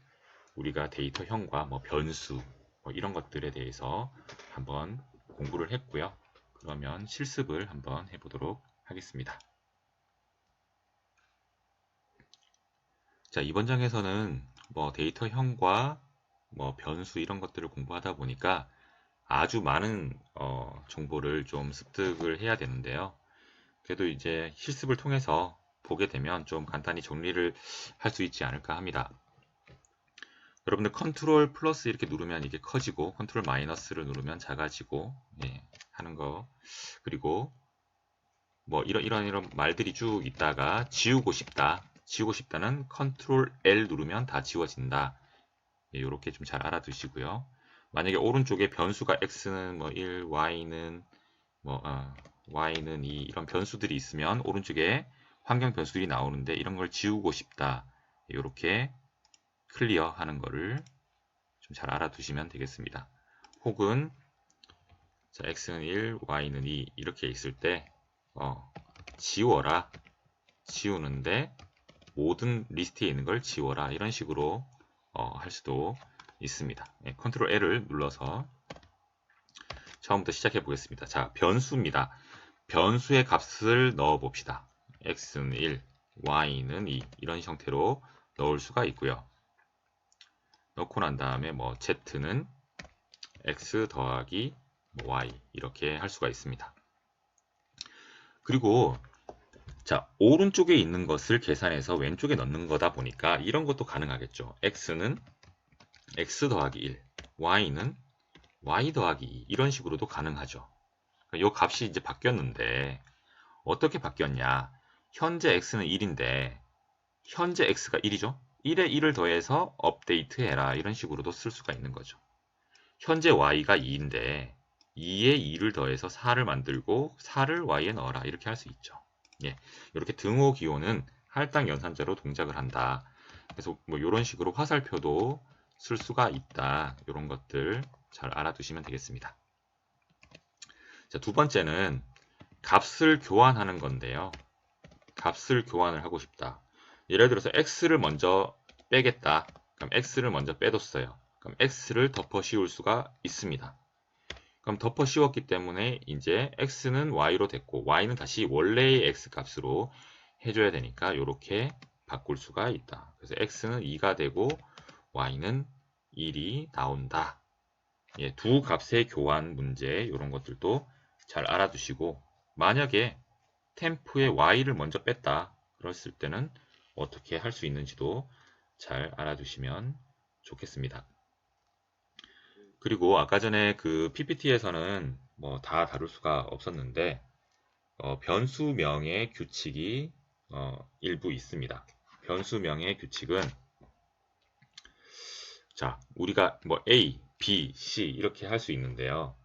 우리가 데이터형과 뭐 변수 뭐 이런 것들에 대해서 한번 공부를 했고요. 그러면 실습을 한번 해보도록 하겠습니다. 자, 이번 장에서는 뭐 데이터형과 뭐 변수 이런 것들을 공부하다 보니까 아주 많은 정보를 좀 습득을 해야 되는데요. 그래도 이제 실습을 통해서 보게 되면 좀 간단히 정리를 할 수 있지 않을까 합니다. 여러분들 컨트롤 플러스 이렇게 누르면 이게 커지고 컨트롤 마이너스를 누르면 작아지고 예, 하는 거, 그리고 뭐 이런 말들이 쭉 있다가 지우고 싶다는 컨트롤 L 누르면 다 지워진다. 예, 이렇게 좀 잘 알아두시고요. 만약에 오른쪽에 변수가 x는 뭐 1, y는 y는 2 이런 변수들이 있으면 오른쪽에 환경 변수들이 나오는데 이런 걸 지우고 싶다. 이렇게 클리어 하는 거를 좀 잘 알아두시면 되겠습니다. 혹은 자, x는 1, y는 2 이렇게 있을 때 지워라. 지우는데 모든 리스트에 있는 걸 지워라. 이런 식으로 할 수도 있습니다. 예, 컨트롤 L을 눌러서 처음부터 시작해 보겠습니다. 자, 변수입니다. 변수의 값을 넣어 봅시다. x는 1, y는 2 이런 형태로 넣을 수가 있고요. 넣고 난 다음에 뭐 z는 x 더하기 y 이렇게 할 수가 있습니다. 그리고 자, 오른쪽에 있는 것을 계산해서 왼쪽에 넣는 거다 보니까 이런 것도 가능하겠죠. x는 x 더하기 1, y는 y 더하기 2 이런 식으로도 가능하죠. 이 값이 이제 바뀌었는데 어떻게 바뀌었냐? 현재 x는 1인데 현재 x가 1이죠. 1에 1을 더해서 업데이트 해라. 이런 식으로도 쓸 수가 있는 거죠. 현재 y가 2인데 2에 2를 더해서 4를 만들고 4를 y에 넣어라. 이렇게 할 수 있죠. 예, 이렇게 등호 기호는 할당 연산자로 동작을 한다. 그래서 뭐 이런 식으로 화살표도 쓸 수가 있다. 이런 것들 잘 알아두시면 되겠습니다. 자, 두 번째는 값을 교환하는 건데요. 값을 교환을 하고 싶다. 예를 들어서 x를 먼저 빼겠다. 그럼 x를 먼저 빼뒀어요. 그럼 x를 덮어 씌울 수가 있습니다. 그럼 덮어 씌웠기 때문에 이제 x는 y로 됐고 y는 다시 원래의 x 값으로 해줘야 되니까 이렇게 바꿀 수가 있다. 그래서 x는 2가 되고 y는 1이 나온다. 예, 두 값의 교환 문제 이런 것들도 잘 알아두시고 만약에 템프에 y를 먼저 뺐다 그랬을 때는 어떻게 할 수 있는지도 잘 알아두시면 좋겠습니다. 그리고 아까 전에 그 PPT에서는 뭐 다 다룰 수가 없었는데 변수명의 규칙이 일부 있습니다. 변수명의 규칙은 자, 우리가 뭐 A, B, C 이렇게 할 수 있는데요.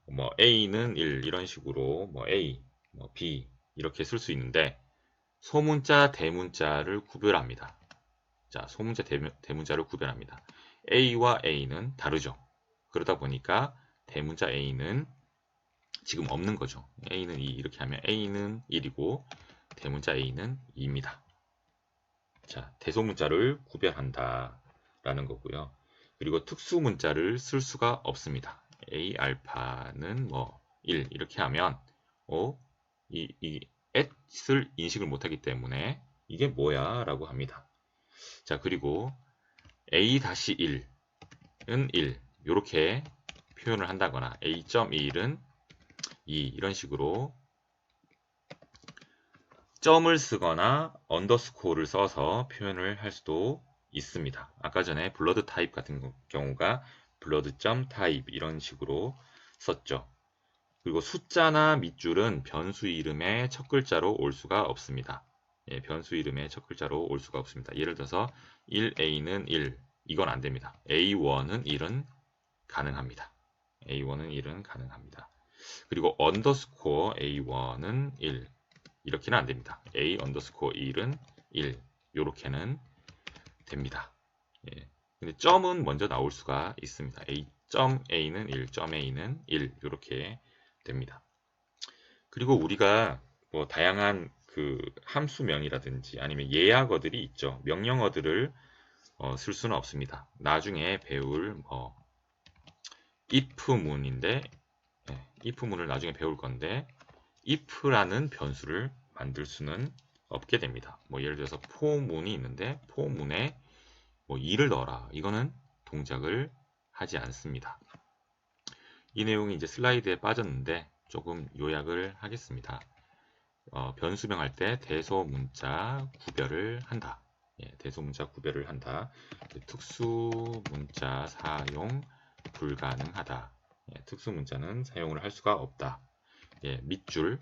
뭐 A는 1 이런 식으로 뭐 A, 뭐 B 이렇게 쓸 수 있는데 소문자, 대문자를 구별합니다. 자, 소문자, 대문자를 구별합니다. A와 A는 다르죠. 그러다 보니까 대문자 A는 지금 없는 거죠. A는 2 이렇게 하면 A는 1이고 대문자 A는 2입니다. 자, 대소문자를 구별한다 라는 거고요. 그리고 특수문자를 쓸 수가 없습니다. A 알파는 뭐 1 이렇게 하면 이 at을 인식을 못하기 때문에 이게 뭐야 라고 합니다. 자, 그리고 A-1은 1 이렇게 표현을 한다거나 A.1은 2 이런 식으로 점을 쓰거나 언더스코어를 써서 표현을 할 수도 있습니다. 아까 전에 블러드 타입 같은 경우가 블러드 점 타입 이런 식으로 썼죠. 그리고 숫자나 밑줄은 변수 이름의 첫 글자로 올 수가 없습니다. 예, 변수 이름의 첫 글자로 올 수가 없습니다. 예를 들어서 1a는 1, 이건 안 됩니다. a1은 1은 가능합니다. a1은 1은 가능합니다. 그리고 언더스코어 a1은 1, 이렇게는 안 됩니다. a 언더스코어 1은 1, 요렇게는 됩니다. 예. 근데 점은 먼저 나올 수가 있습니다. a.a는 1, .a는 1, 이렇게 됩니다. 그리고 우리가 뭐 다양한 그 함수명이라든지 아니면 예약어들이 있죠. 명령어들을 쓸 수는 없습니다. 나중에 배울 뭐 if문인데, if문을 나중에 배울 건데 if라는 변수를 만들 수는 없게 됩니다. 뭐 예를 들어서 for문이 있는데 for문에 뭐 2를 넣어라. 이거는 동작을 하지 않습니다. 이 내용이 이제 슬라이드에 빠졌는데 조금 요약을 하겠습니다. 변수명 할 때 대소문자 구별을 한다. 예, 대소문자 구별을 한다. 특수문자 사용 불가능하다. 예, 특수문자는 사용을 할 수가 없다. 예, 밑줄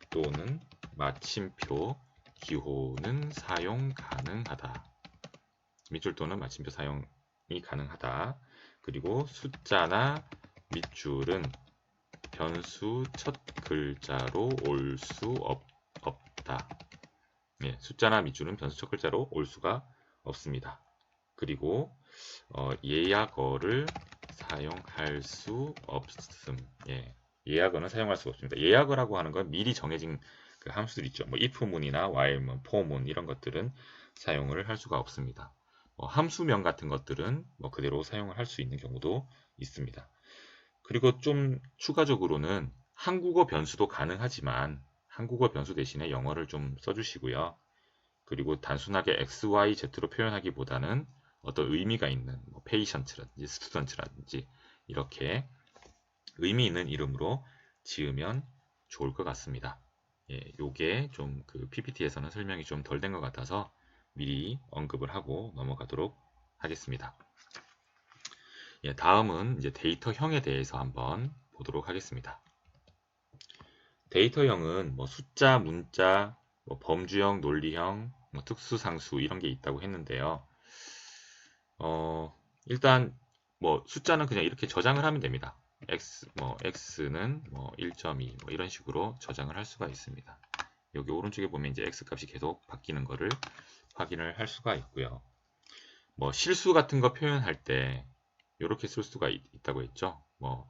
또는 마침표, 기호는 사용 가능하다. 밑줄 또는 마침표 사용이 가능하다. 그리고 숫자나 밑줄은 변수 첫 글자로 올 수 없다. 예, 숫자나 밑줄은 변수 첫 글자로 올 수가 없습니다. 그리고 예약어를 사용할 수 없음. 예, 예약어는 사용할 수 없습니다. 예약어라고 하는 건 미리 정해진 그 함수들 있죠. 뭐 if문이나 while문, for문 이런 것들은 사용을 할 수가 없습니다. 함수명 같은 것들은 뭐 그대로 사용을 할 수 있는 경우도 있습니다. 그리고 좀 추가적으로는 한국어 변수도 가능하지만 한국어 변수 대신에 영어를 좀 써주시고요. 그리고 단순하게 x, y, z로 표현하기보다는 어떤 의미가 있는 뭐 patient라든지 student라든지 이렇게 의미 있는 이름으로 지으면 좋을 것 같습니다. 예, 요게 좀 그 PPT에서는 설명이 좀 덜 된 것 같아서 미리 언급을 하고 넘어가도록 하겠습니다. 예, 다음은 이제 데이터형에 대해서 한번 보도록 하겠습니다. 데이터형은 뭐 숫자, 문자, 뭐 범주형, 논리형, 뭐 특수상수 이런 게 있다고 했는데요. 일단 뭐 숫자는 그냥 이렇게 저장을 하면 됩니다. x는 뭐 1.2 뭐 이런 식으로 저장을 할 수가 있습니다. 여기 오른쪽에 보면 이제 x 값이 계속 바뀌는 거를 확인을 할 수가 있고요. 뭐 실수 같은 거 표현할 때 이렇게 쓸 수가 있다고 했죠. 뭐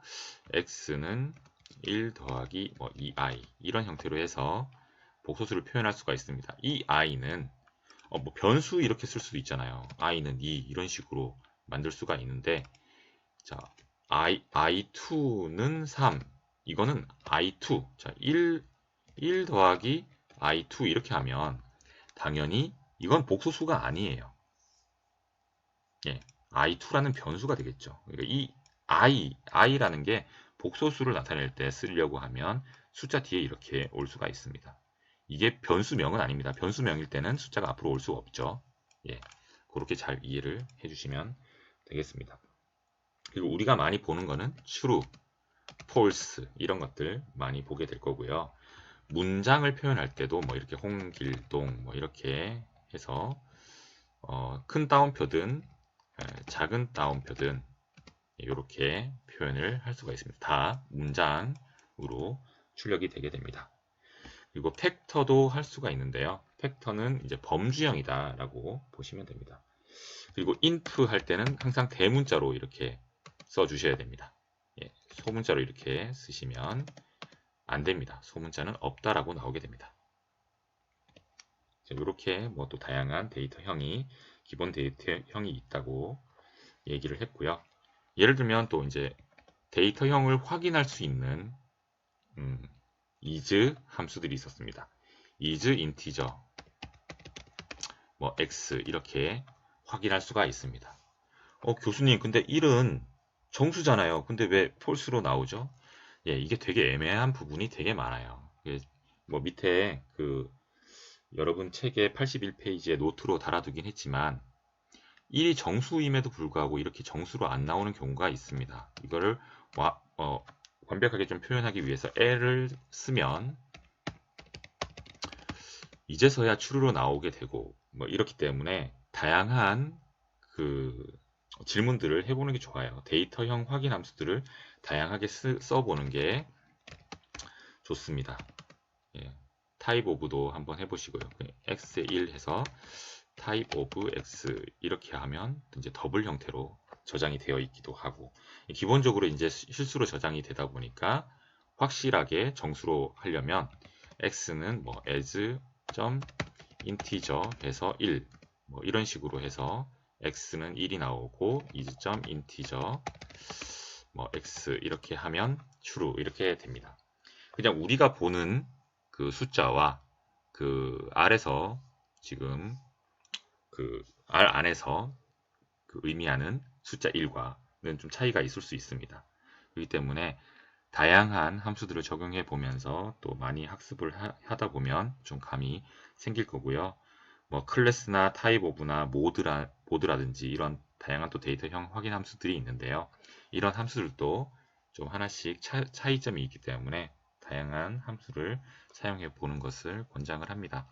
x는 1 더하기 뭐 2i 이런 형태로 해서 복소수를 표현할 수가 있습니다. 이 i는 뭐 변수 이렇게 쓸 수도 있잖아요. i는 2 이런 식으로 만들 수가 있는데, 자 i2는 3 이거는 i2 자 1 더하기 i2 이렇게 하면 당연히 이건 복소수가 아니에요. 예, i2라는 변수가 되겠죠. 그러니까 이 i라는 게 복소수를 나타낼 때 쓰려고 하면 숫자 뒤에 이렇게 올 수가 있습니다. 이게 변수명은 아닙니다. 변수명일 때는 숫자가 앞으로 올 수 없죠. 예, 그렇게 잘 이해를 해주시면 되겠습니다. 그리고 우리가 많이 보는 거는 true, false 이런 것들 많이 보게 될 거고요. 문장을 표현할 때도 뭐 이렇게 홍길동 뭐 이렇게 해서 큰 따옴표든 작은 따옴표든 이렇게 표현을 할 수가 있습니다. 다 문장으로 출력이 되게 됩니다. 그리고 팩터도 할 수가 있는데요. 팩터는 이제 범주형이다 라고 보시면 됩니다. 그리고 inf 할 때는 항상 대문자로 이렇게 써 주셔야 됩니다. 예, 소문자로 이렇게 쓰시면 안 됩니다. 소문자는 없다라고 나오게 됩니다. 이렇게 뭐 또 다양한 데이터형이 기본 데이터형이 있다고 얘기를 했고요. 예를 들면 또 이제 데이터형을 확인할 수 있는 is 함수들이 있었습니다. is integer, 뭐 x 이렇게 확인할 수가 있습니다. 교수님, 근데 1은 정수잖아요. 근데 왜 false로 나오죠? 예, 이게 되게 애매한 부분이 되게 많아요. 뭐 밑에 그 여러분 책의 81페이지에 노트로 달아두긴 했지만 1이 정수임에도 불구하고 이렇게 정수로 안 나오는 경우가 있습니다. 이거를 완벽하게 좀 표현하기 위해서 L을 쓰면 이제서야 true로 나오게 되고 뭐 이렇기 때문에 다양한 그 질문들을 해보는 게 좋아요. 데이터형 확인 함수들을 다양하게 써보는 게 좋습니다. 예. type of도 한번 해보시고요. x에 1 해서 type of x 이렇게 하면 이제 더블 형태로 저장이 되어 있기도 하고, 기본적으로 이제 실수로 저장이 되다 보니까 확실하게 정수로 하려면 x는 뭐 as integer 해서 1 뭐 이런 식으로 해서 x는 1이 나오고 is.integer 뭐 x 이렇게 하면 true 이렇게 됩니다. 그냥 우리가 보는 그 숫자와 그 R에서 지금 그 R 안에서 그 의미하는 숫자 1과는 좀 차이가 있을 수 있습니다. 그렇기 때문에 다양한 함수들을 적용해 보면서 또 많이 학습을 하다 보면 좀 감이 생길 거고요. 뭐 클래스나 타입 오브나 모드라든지 이런 다양한 또 데이터형 확인 함수들이 있는데요. 이런 함수들도 좀 하나씩 차이점이 있기 때문에 다양한 함수를 사용해 보는 것을 권장을 합니다.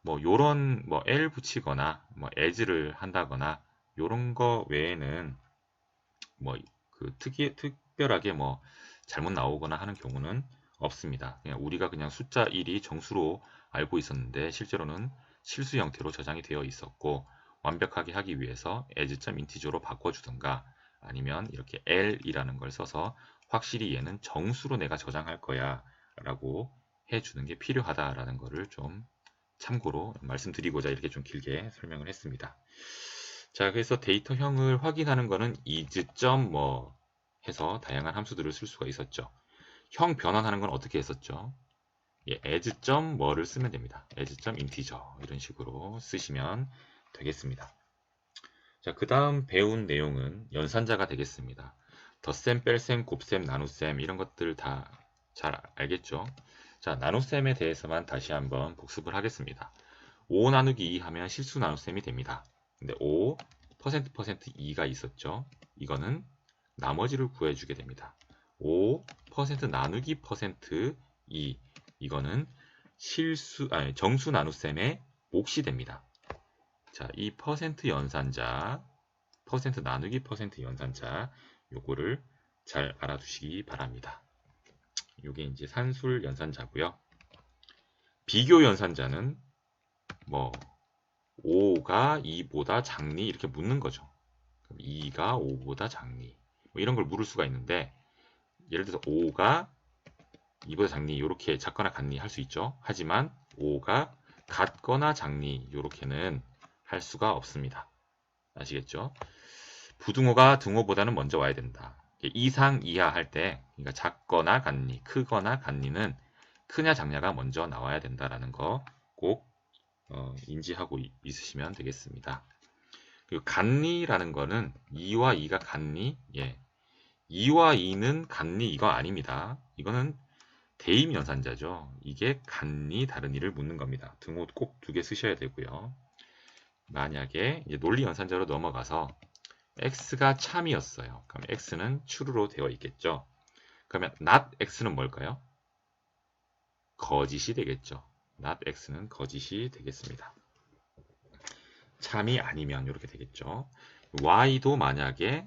뭐 요런 뭐 L 붙이거나 뭐 as를 한다거나 요런 거 외에는 뭐 그 특별하게 뭐 잘못 나오거나 하는 경우는 없습니다. 그냥 우리가 그냥 숫자 1이 정수로 알고 있었는데 실제로는 실수 형태로 저장이 되어 있었고, 완벽하게 하기 위해서 as.integer로 바꿔주든가 아니면 이렇게 l이라는 걸 써서 확실히 얘는 정수로 내가 저장할 거야 라고 해주는 게 필요하다라는 거를 좀 참고로 말씀드리고자 이렇게 좀 길게 설명을 했습니다. 자, 그래서 데이터형을 확인하는 거는 is. 뭐 해서 다양한 함수들을 쓸 수가 있었죠. 형 변환하는 건 어떻게 했었죠? 예, as. 뭐를 쓰면 됩니다. as.integer 이런 식으로 쓰시면 되겠습니다. 자, 그 다음 배운 내용은 연산자가 되겠습니다. 덧셈, 뺄셈, 곱셈, 나눗셈 이런 것들 다 잘 알겠죠? 자, 나눗셈에 대해서만 다시 한번 복습을 하겠습니다. 5 나누기 2 하면 실수 나눗셈이 됩니다. 근데 5, %% 2가 있었죠. 이거는 나머지를 구해주게 됩니다. 5, 나누기 %2 이거는 정수 나눗셈의 몫이 됩니다. 자, 이 연산자, 나누기 연산자 요거를 잘 알아두시기 바랍니다. 요게 이제 산술 연산자고요. 비교 연산자는 뭐 5가 2보다 작니 이렇게 묻는 거죠. 2가 5보다 작니 뭐 이런 걸 물을 수가 있는데, 예를 들어서 5가 2보다 작니 이렇게 작거나 같니 할 수 있죠. 하지만 5가 같거나 작니 이렇게는 할 수가 없습니다. 아시겠죠? 부등호가 등호보다는 먼저 와야 된다. 이상 이하 할 때 그러니까 작거나 같니 크거나 같니는 크냐 작냐가 먼저 나와야 된다라는 거 꼭 인지하고 있으시면 되겠습니다. 그리고 같니라는 거는 2와 2가 같니? 예. 2와 2는 같니? 이거 아닙니다. 이거는 대입 연산자죠. 이게 같니 다르니를 묻는 겁니다. 등호 꼭 2개 쓰셔야 되고요. 만약에 이제 논리 연산자로 넘어가서 x가 참이었어요. 그럼 x는 true로 되어 있겠죠. 그러면 not x는 뭘까요? 거짓이 되겠죠. not x는 거짓이 되겠습니다. 참이 아니면 이렇게 되겠죠. y도 만약에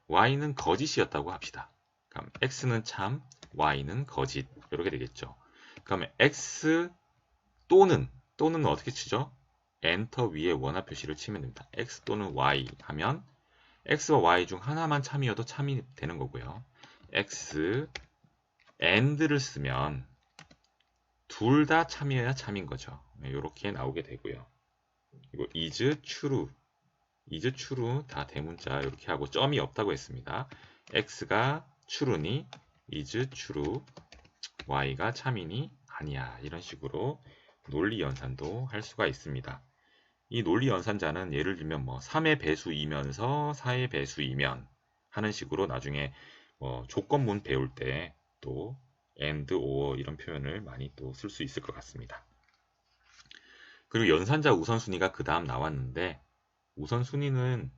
y는 거짓이었다고 합시다. 그럼 x는 참, y는 거짓 이렇게 되겠죠. 그러면 x 또는 어떻게 치죠? 엔터 위에 원화 표시를 치면 됩니다. x 또는 y 하면 x와 y 중 하나만 참이어도 참이 되는 거고요. x and를 쓰면 둘 다 참이어야 참인 거죠. 이렇게 나오게 되고요. 그리고 is true 다 대문자 이렇게 하고 점이 없다고 했습니다. x가 true니 is true, y가 참이니 아니야 이런 식으로 논리 연산도 할 수가 있습니다. 이 논리 연산자는 예를 들면 뭐 3의 배수이면서 4의 배수이면 하는 식으로 나중에 조건문 배울 때 또 and, or 이런 표현을 많이 또 쓸 수 있을 것 같습니다. 그리고 연산자 우선순위가 그 다음 나왔는데, 우선순위는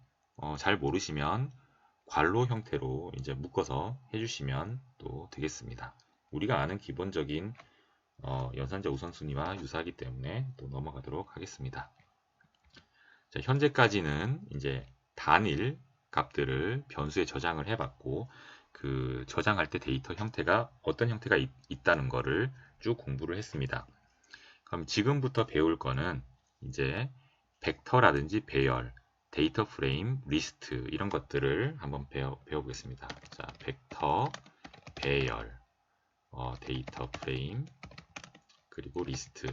잘 모르시면 괄호 형태로 이제 묶어서 해주시면 또 되겠습니다. 우리가 아는 기본적인 연산자 우선순위와 유사하기 때문에 또 넘어가도록 하겠습니다. 자, 현재까지는 이제 단일 값들을 변수에 저장을 해봤고 그 저장할 때 데이터 형태가 어떤 형태가 있다는 거를 쭉 공부를 했습니다. 그럼 지금부터 배울 거는 이제 벡터라든지 배열, 데이터 프레임, 리스트 이런 것들을 한번 배워보겠습니다. 자, 벡터, 배열, 데이터 프레임, 그리고 리스트.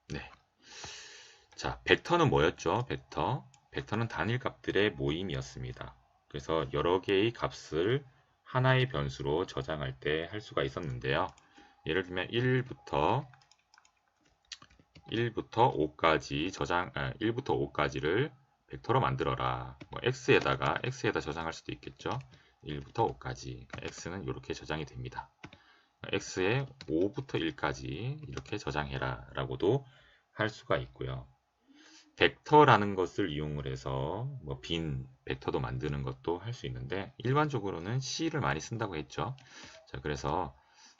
네. 자, 벡터는 뭐였죠? 벡터는 단일 값들의 모임이었습니다. 그래서 여러 개의 값을 하나의 변수로 저장할 때 할 수가 있었는데요. 예를 들면 1부터 5까지 1부터 5까지를 벡터로 만들어라. 뭐 x에다 저장할 수도 있겠죠. 1부터 5까지. x는 이렇게 저장이 됩니다. x에 5부터 1까지 이렇게 저장해라 라고도 할 수가 있고요. 벡터라는 것을 이용을 해서 뭐 빈 벡터도 만드는 것도 할 수 있는데 일반적으로는 C를 많이 쓴다고 했죠. 자, 그래서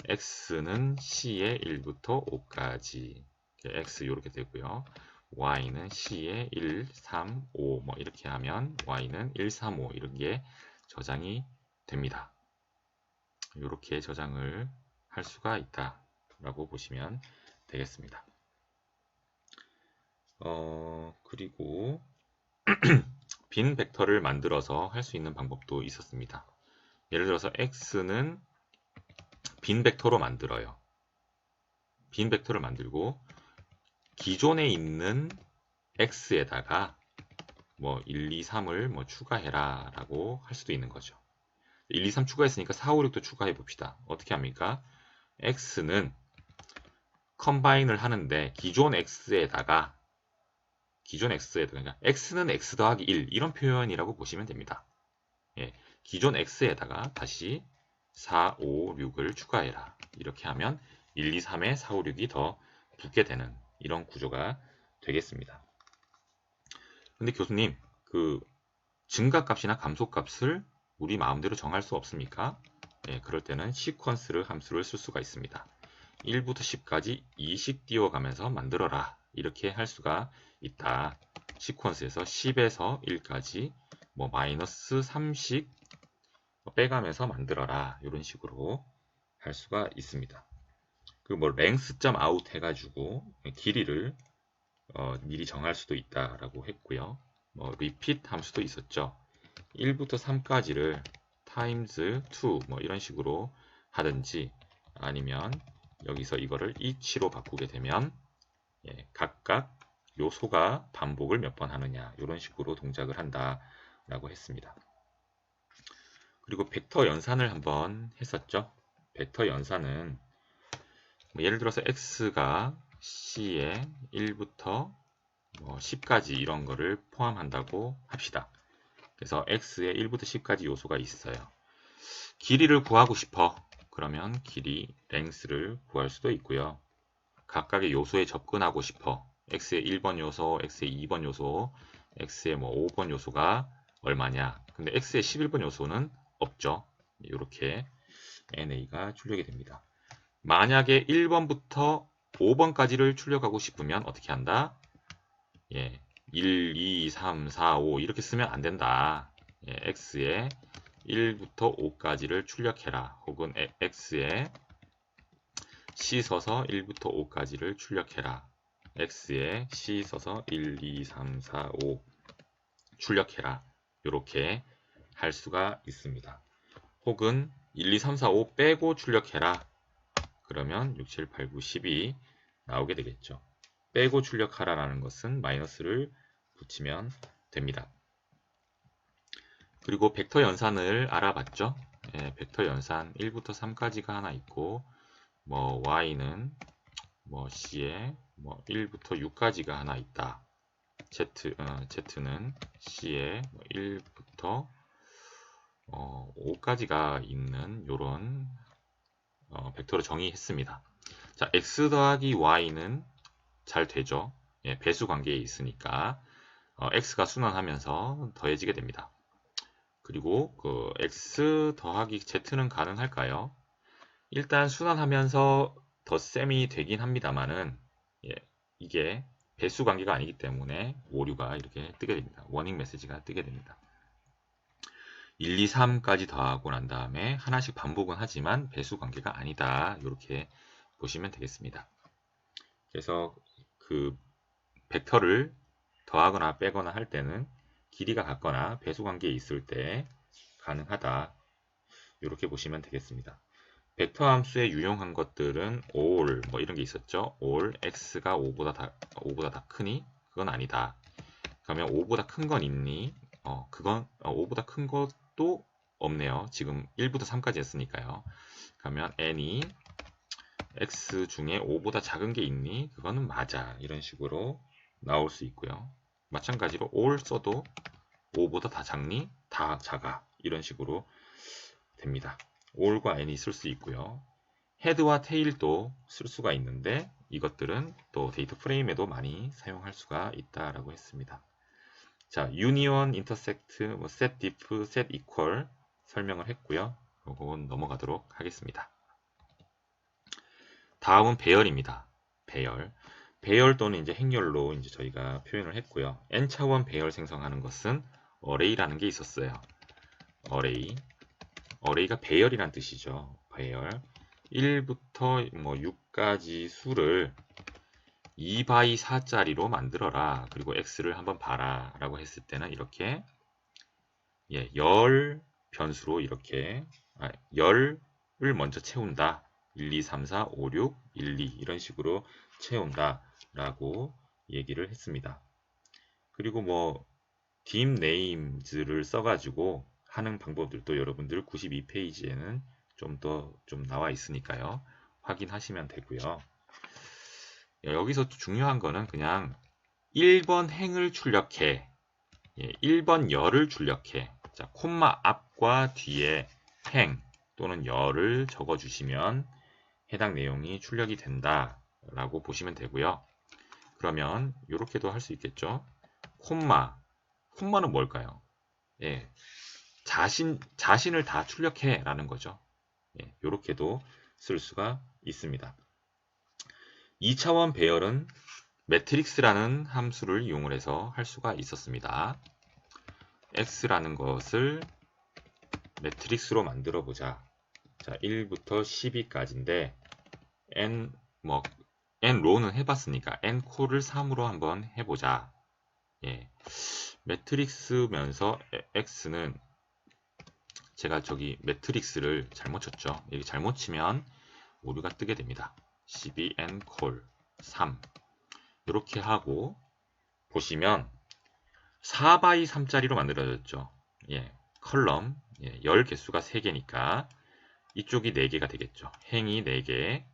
x는 C의 1부터 5까지 x 이렇게 되고요. y는 C의 1, 3, 5 뭐 이렇게 하면 y는 1, 3, 5 이런 게 저장이 됩니다. 이렇게 저장을 할 수가 있다라고 보시면 되겠습니다. 그리고 빈 벡터를 만들어서 할 수 있는 방법도 있었습니다. 예를 들어서 x는 빈 벡터로 만들어요. 빈 벡터를 만들고 기존에 있는 x에다가 뭐 1, 2, 3을 뭐 추가해라 라고 할 수도 있는 거죠. 1, 2, 3 추가했으니까 4, 5, 6도 추가해 봅시다. 어떻게 합니까? x는 컴바인을 하는데 기존 x에다가 그러니까 x는 x 더하기 1 이런 표현이라고 보시면 됩니다. 예, 기존 x에다가 다시 4, 5, 6을 추가해라. 이렇게 하면 1, 2, 3에 4, 5, 6이 더 붙게 되는 이런 구조가 되겠습니다. 근데 교수님, 그 증가값이나 감소값을 우리 마음대로 정할 수 없습니까? 예, 그럴 때는 시퀀스 함수를 쓸 수가 있습니다. 1부터 10까지 2씩 띄워가면서 만들어라. 이렇게 할 수가 있다. 시퀀스에서 10에서 1까지 뭐 마이너스 3씩 빼가면서 만들어라. 이런 식으로 할 수가 있습니다. 그 뭐 length.out 해가지고 길이를 미리 정할 수도 있다라고 했고요. 뭐 repeat 함수도 있었죠. 1부터 3까지를 times 2 뭐 이런 식으로 하든지 아니면 여기서 이거를 each로 바꾸게 되면 예, 각각 요소가 반복을 몇 번 하느냐 이런 식으로 동작을 한다라고 했습니다. 그리고 벡터 연산을 한번 했었죠. 벡터 연산은 뭐 예를 들어서 x가 c에 1부터 10까지 이런 거를 포함한다고 합시다. 그래서 x에 1부터 10까지 요소가 있어요. 길이를 구하고 싶어. 그러면 길이 length를 구할 수도 있고요. 각각의 요소에 접근하고 싶어. x의 1번 요소, x의 2번 요소, x의 뭐 5번 요소가 얼마냐. 근데 x의 11번 요소는 없죠. 이렇게 NA가 출력이 됩니다. 만약에 1번부터 5번까지를 출력하고 싶으면 어떻게 한다? 예, 1, 2, 3, 4, 5 이렇게 쓰면 안 된다. 예, x에 1부터 5까지를 출력해라. 혹은 x에 C 서서 1부터 5까지를 출력해라. x에 C 서서 1, 2, 3, 4, 5 출력해라. 이렇게 할 수가 있습니다. 혹은 1, 2, 3, 4, 5 빼고 출력해라. 그러면 6, 7, 8, 9, 10이 나오게 되겠죠. 빼고 출력하라라는 것은 마이너스를 붙이면 됩니다. 그리고 벡터 연산을 알아봤죠. 예, 벡터 연산 1부터 3까지가 하나 있고 뭐 y는 뭐 c에 뭐 1부터 6까지가 하나 있다. z는 c에 뭐 1부터 5까지가 있는 요런 벡터로 정의했습니다. 자, x 더하기 y는 잘 되죠. 예, 배수 관계에 있으니까 x가 순환하면서 더해지게 됩니다. 그리고 그 x 더하기 z는 가능할까요? 일단 순환하면서 덧셈이 되긴 합니다만은 예, 이게 배수 관계가 아니기 때문에 오류가 이렇게 뜨게 됩니다. 워닝 메시지가 뜨게 됩니다. 1, 2, 3까지 더하고 난 다음에 하나씩 반복은 하지만 배수 관계가 아니다. 이렇게 보시면 되겠습니다. 그래서 그 벡터를 더하거나 빼거나 할 때는 길이가 같거나 배수 관계에 있을 때 가능하다. 이렇게 보시면 되겠습니다. 벡터 함수에 유용한 것들은 all 뭐 이런 게 있었죠. all x가 5보다 다 크니? 그건 아니다. 그러면 5보다 큰 건 있니? 그건 5보다 큰 것도 없네요. 지금 1부터 3까지 했으니까요. 그러면 n이 x 중에 5보다 작은 게 있니? 그거는 맞아. 이런 식으로 나올 수 있고요. 마찬가지로 all 써도 5보다 다 작니? 다 작아. 이런 식으로 됩니다. all과 n이 쓸 수 있고요. 헤드와 테일도 쓸 수가 있는데 이것들은 또 데이터 프레임에도 많이 사용할 수가 있다라고 했습니다. 자, 유니온, 인터섹트, 뭐 set diff, set equal 설명을 했고요. 이건 넘어가도록 하겠습니다. 다음은 배열입니다. 배열. 배열 또는 이제 행렬로 이제 저희가 표현을 했고요. n 차원 배열 생성하는 것은 array라는 게 있었어요. array가 배열이란 뜻이죠. 배열. 1부터 뭐 6까지 수를 2by 4짜리로 만들어라. 그리고 x를 한번 봐라. 라고 했을 때는 이렇게 열 변수로 이렇게 열을 먼저 채운다. 1, 2, 3, 4, 5, 6, 1, 2 이런 식으로 채운다. 라고 얘기를 했습니다. 그리고 뭐 dim names를 써가지고 하는 방법들도 여러분들 92페이지에는 좀 나와 있으니까요. 확인하시면 되고요. 여기서 또 중요한 거는 그냥 1번 행을 출력해. 1번 열을 출력해. 자, 콤마 앞과 뒤에 행 또는 열을 적어주시면 해당 내용이 출력이 된다 라고 보시면 되고요. 그러면 이렇게도 할 수 있겠죠. 콤마는 뭘까요? 자신을 다 출력해 라는 거죠. 이렇게도 쓸 수가 있습니다. 2차원 배열은 매트릭스라는 함수를 이용을 해서 할 수가 있었습니다. x라는 것을 매트릭스로 만들어 보자. 자, 1부터 12까지인데 n로는 해봤으니까 n코를 3으로 한번 해보자. 매트릭스면서 x는 제가 저기 매트릭스를 잘못 쳤죠. 여기 잘못 치면 오류가 뜨게 됩니다. 12n콜 3 이렇게 하고 보시면 4by 3짜리로 만들어졌죠. 컬럼 열 개수가 3개니까 이쪽이 4개가 되겠죠. 행이 4개,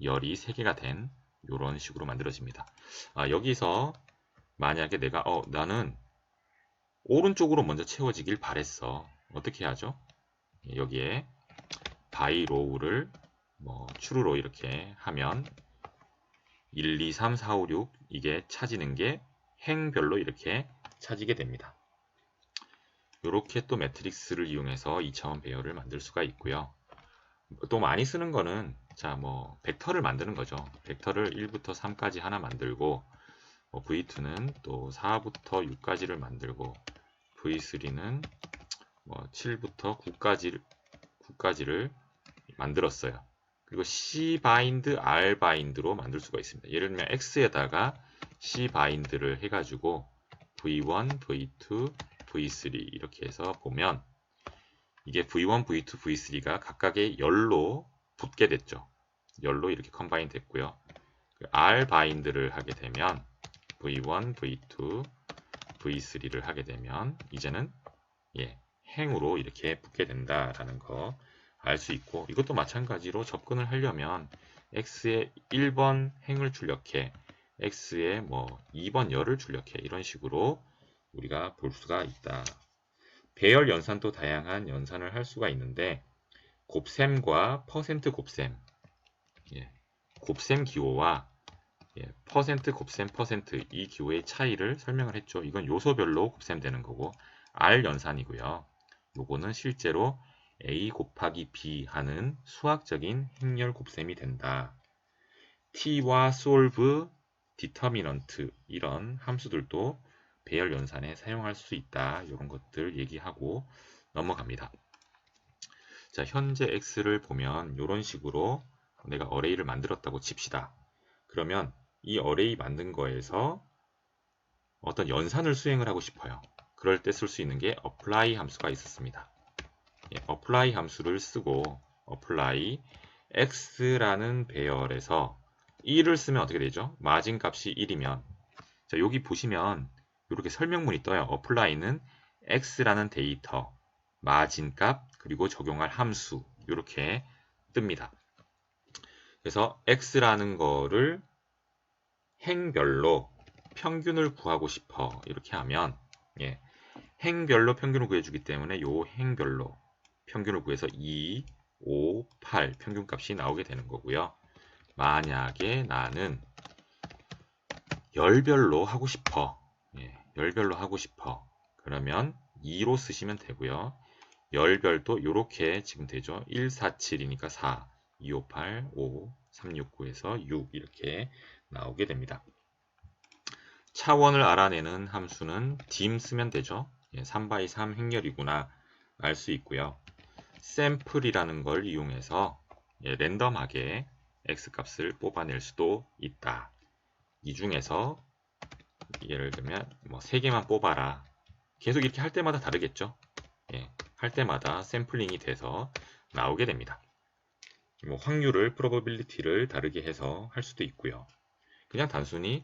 열이 3개가 된 이런 식으로 만들어집니다. 여기서 만약에 내가 나는 오른쪽으로 먼저 채워지길 바랬어. 어떻게 하죠? 여기에 by row를 true로 이렇게 하면 1, 2, 3, 4, 5, 6 이게 차지는 게 행별로 이렇게 차지게 됩니다. 이렇게 또 매트릭스를 이용해서 2차원 배열을 만들 수가 있고요. 또 많이 쓰는 거는 벡터를 만드는 거죠. 벡터를 1부터 3까지 하나 만들고 V2는 또 4부터 6까지를 만들고 V3는 7부터 9까지를 만들었어요. 그리고 C 바인드, R 바인드로 만들 수가 있습니다. 예를 들면 X에다가 C 바인드를 해가지고 V1, V2, V3 이렇게 해서 보면 이게 V1, V2, V3가 각각의 열로 붙게 됐죠. 열로 이렇게 컴바인 됐고요. R 바인드를 하게 되면 V1, V2, V3를 하게 되면 이제는 행으로 이렇게 붙게 된다라는 거 알 수 있고 이것도 마찬가지로 접근을 하려면 X에 1번 행을 출력해 X에 2번 열을 출력해 이런 식으로 우리가 볼 수가 있다. 배열 연산도 다양한 연산을 할 수가 있는데 곱셈과 퍼센트 곱셈 곱셈 기호와 퍼센트, 곱셈, 퍼센트 이 기호의 차이를 설명을 했죠. 이건 요소별로 곱셈되는 거고 R 연산이고요. 요거는 실제로 A 곱하기 B 하는 수학적인 행렬 곱셈이 된다. t와 solve, determinant 이런 함수들도 배열 연산에 사용할 수 있다. 이런 것들 얘기하고 넘어갑니다. 자, 현재 x를 보면 이런 식으로 내가 어레이를 만들었다고 칩시다. 그러면 이 어레이 만든 거에서 어떤 연산을 수행을 하고 싶어요. 그럴 때 쓸 수 있는 게 apply 함수가 있었습니다. apply 함수를 쓰고 apply x라는 배열에서 1을 쓰면 어떻게 되죠? 마진 값이 1이면 자, 여기 보시면 이렇게 설명문이 떠요. apply는 x라는 데이터, 마진 값, 그리고 적용할 함수 이렇게 뜹니다. 그래서 x라는 거를 행별로 평균을 구하고 싶어 이렇게 하면 행별로 평균을 구해주기 때문에 요 행별로 평균을 구해서 2, 5, 8 평균값이 나오게 되는 거고요. 만약에 나는 열별로 하고 싶어. 열별로 하고 싶어. 그러면 2로 쓰시면 되고요. 열별도 이렇게 지금 되죠. 1, 4, 7이니까 4, 2, 5, 8, 5, 3, 6, 9에서 6 이렇게 나오게 됩니다. 차원을 알아내는 함수는 dim 쓰면 되죠. 3x3 행렬이구나 알 수 있고요. 샘플이라는 걸 이용해서 랜덤하게 x값을 뽑아낼 수도 있다. 이 중에서 예를 들면 뭐 3개만 뽑아라. 계속 이렇게 할 때마다 다르겠죠. 할 때마다 샘플링이 돼서 나오게 됩니다. 뭐 확률을 probability를 다르게 해서 할 수도 있고요. 그냥 단순히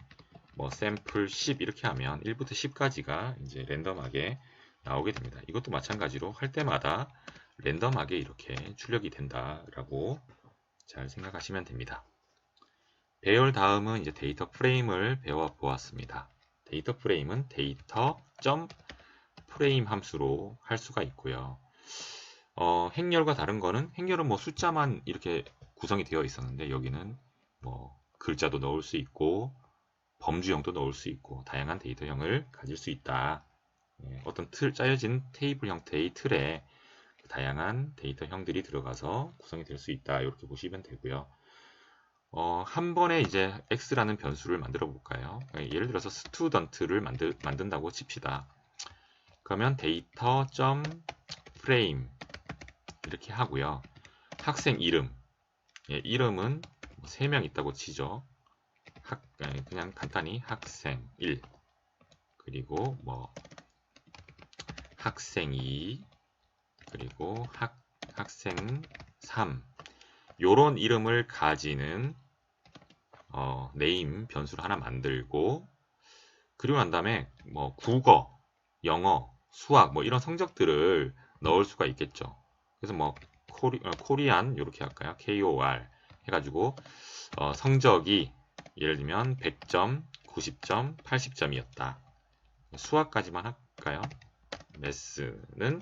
뭐 샘플 10 이렇게 하면 1부터 10까지가 이제 랜덤하게 나오게 됩니다. 이것도 마찬가지로 할 때마다 랜덤하게 이렇게 출력이 된다라고 잘 생각하시면 됩니다. 배열 다음은 이제 데이터 프레임을 배워보았습니다. 데이터 프레임은 데이터.프레임 함수로 할 수가 있고요. 행렬과 다른 거는 행렬은 뭐 숫자만 이렇게 구성이 되어 있었는데 여기는 뭐 글자도 넣을 수 있고 범주형도 넣을 수 있고 다양한 데이터형을 가질 수 있다. 어떤 짜여진 테이블 형태의 틀에 다양한 데이터형들이 들어가서 구성이 될 수 있다. 이렇게 보시면 되고요. 한 번에 이제 x라는 변수를 만들어 볼까요? 예를 들어서 student를 만든다고 칩시다. 그러면 데이터.frame 이렇게 하고요. 학생 이름, 이름은 3명 있다고 치죠. 그냥 간단히 학생 1 그리고 뭐 학생 2 그리고 학생 3 요런 이름을 가지는 네임 변수를 하나 만들고 그리고 난 다음에 뭐 국어, 영어, 수학 뭐 이런 성적들을 넣을 수가 있겠죠. 그래서 뭐 코리안 이렇게 할까요? KOR 해가지고 성적이 예를 들면 100점, 90점, 80점이었다. 수학까지만 할까요? 매스는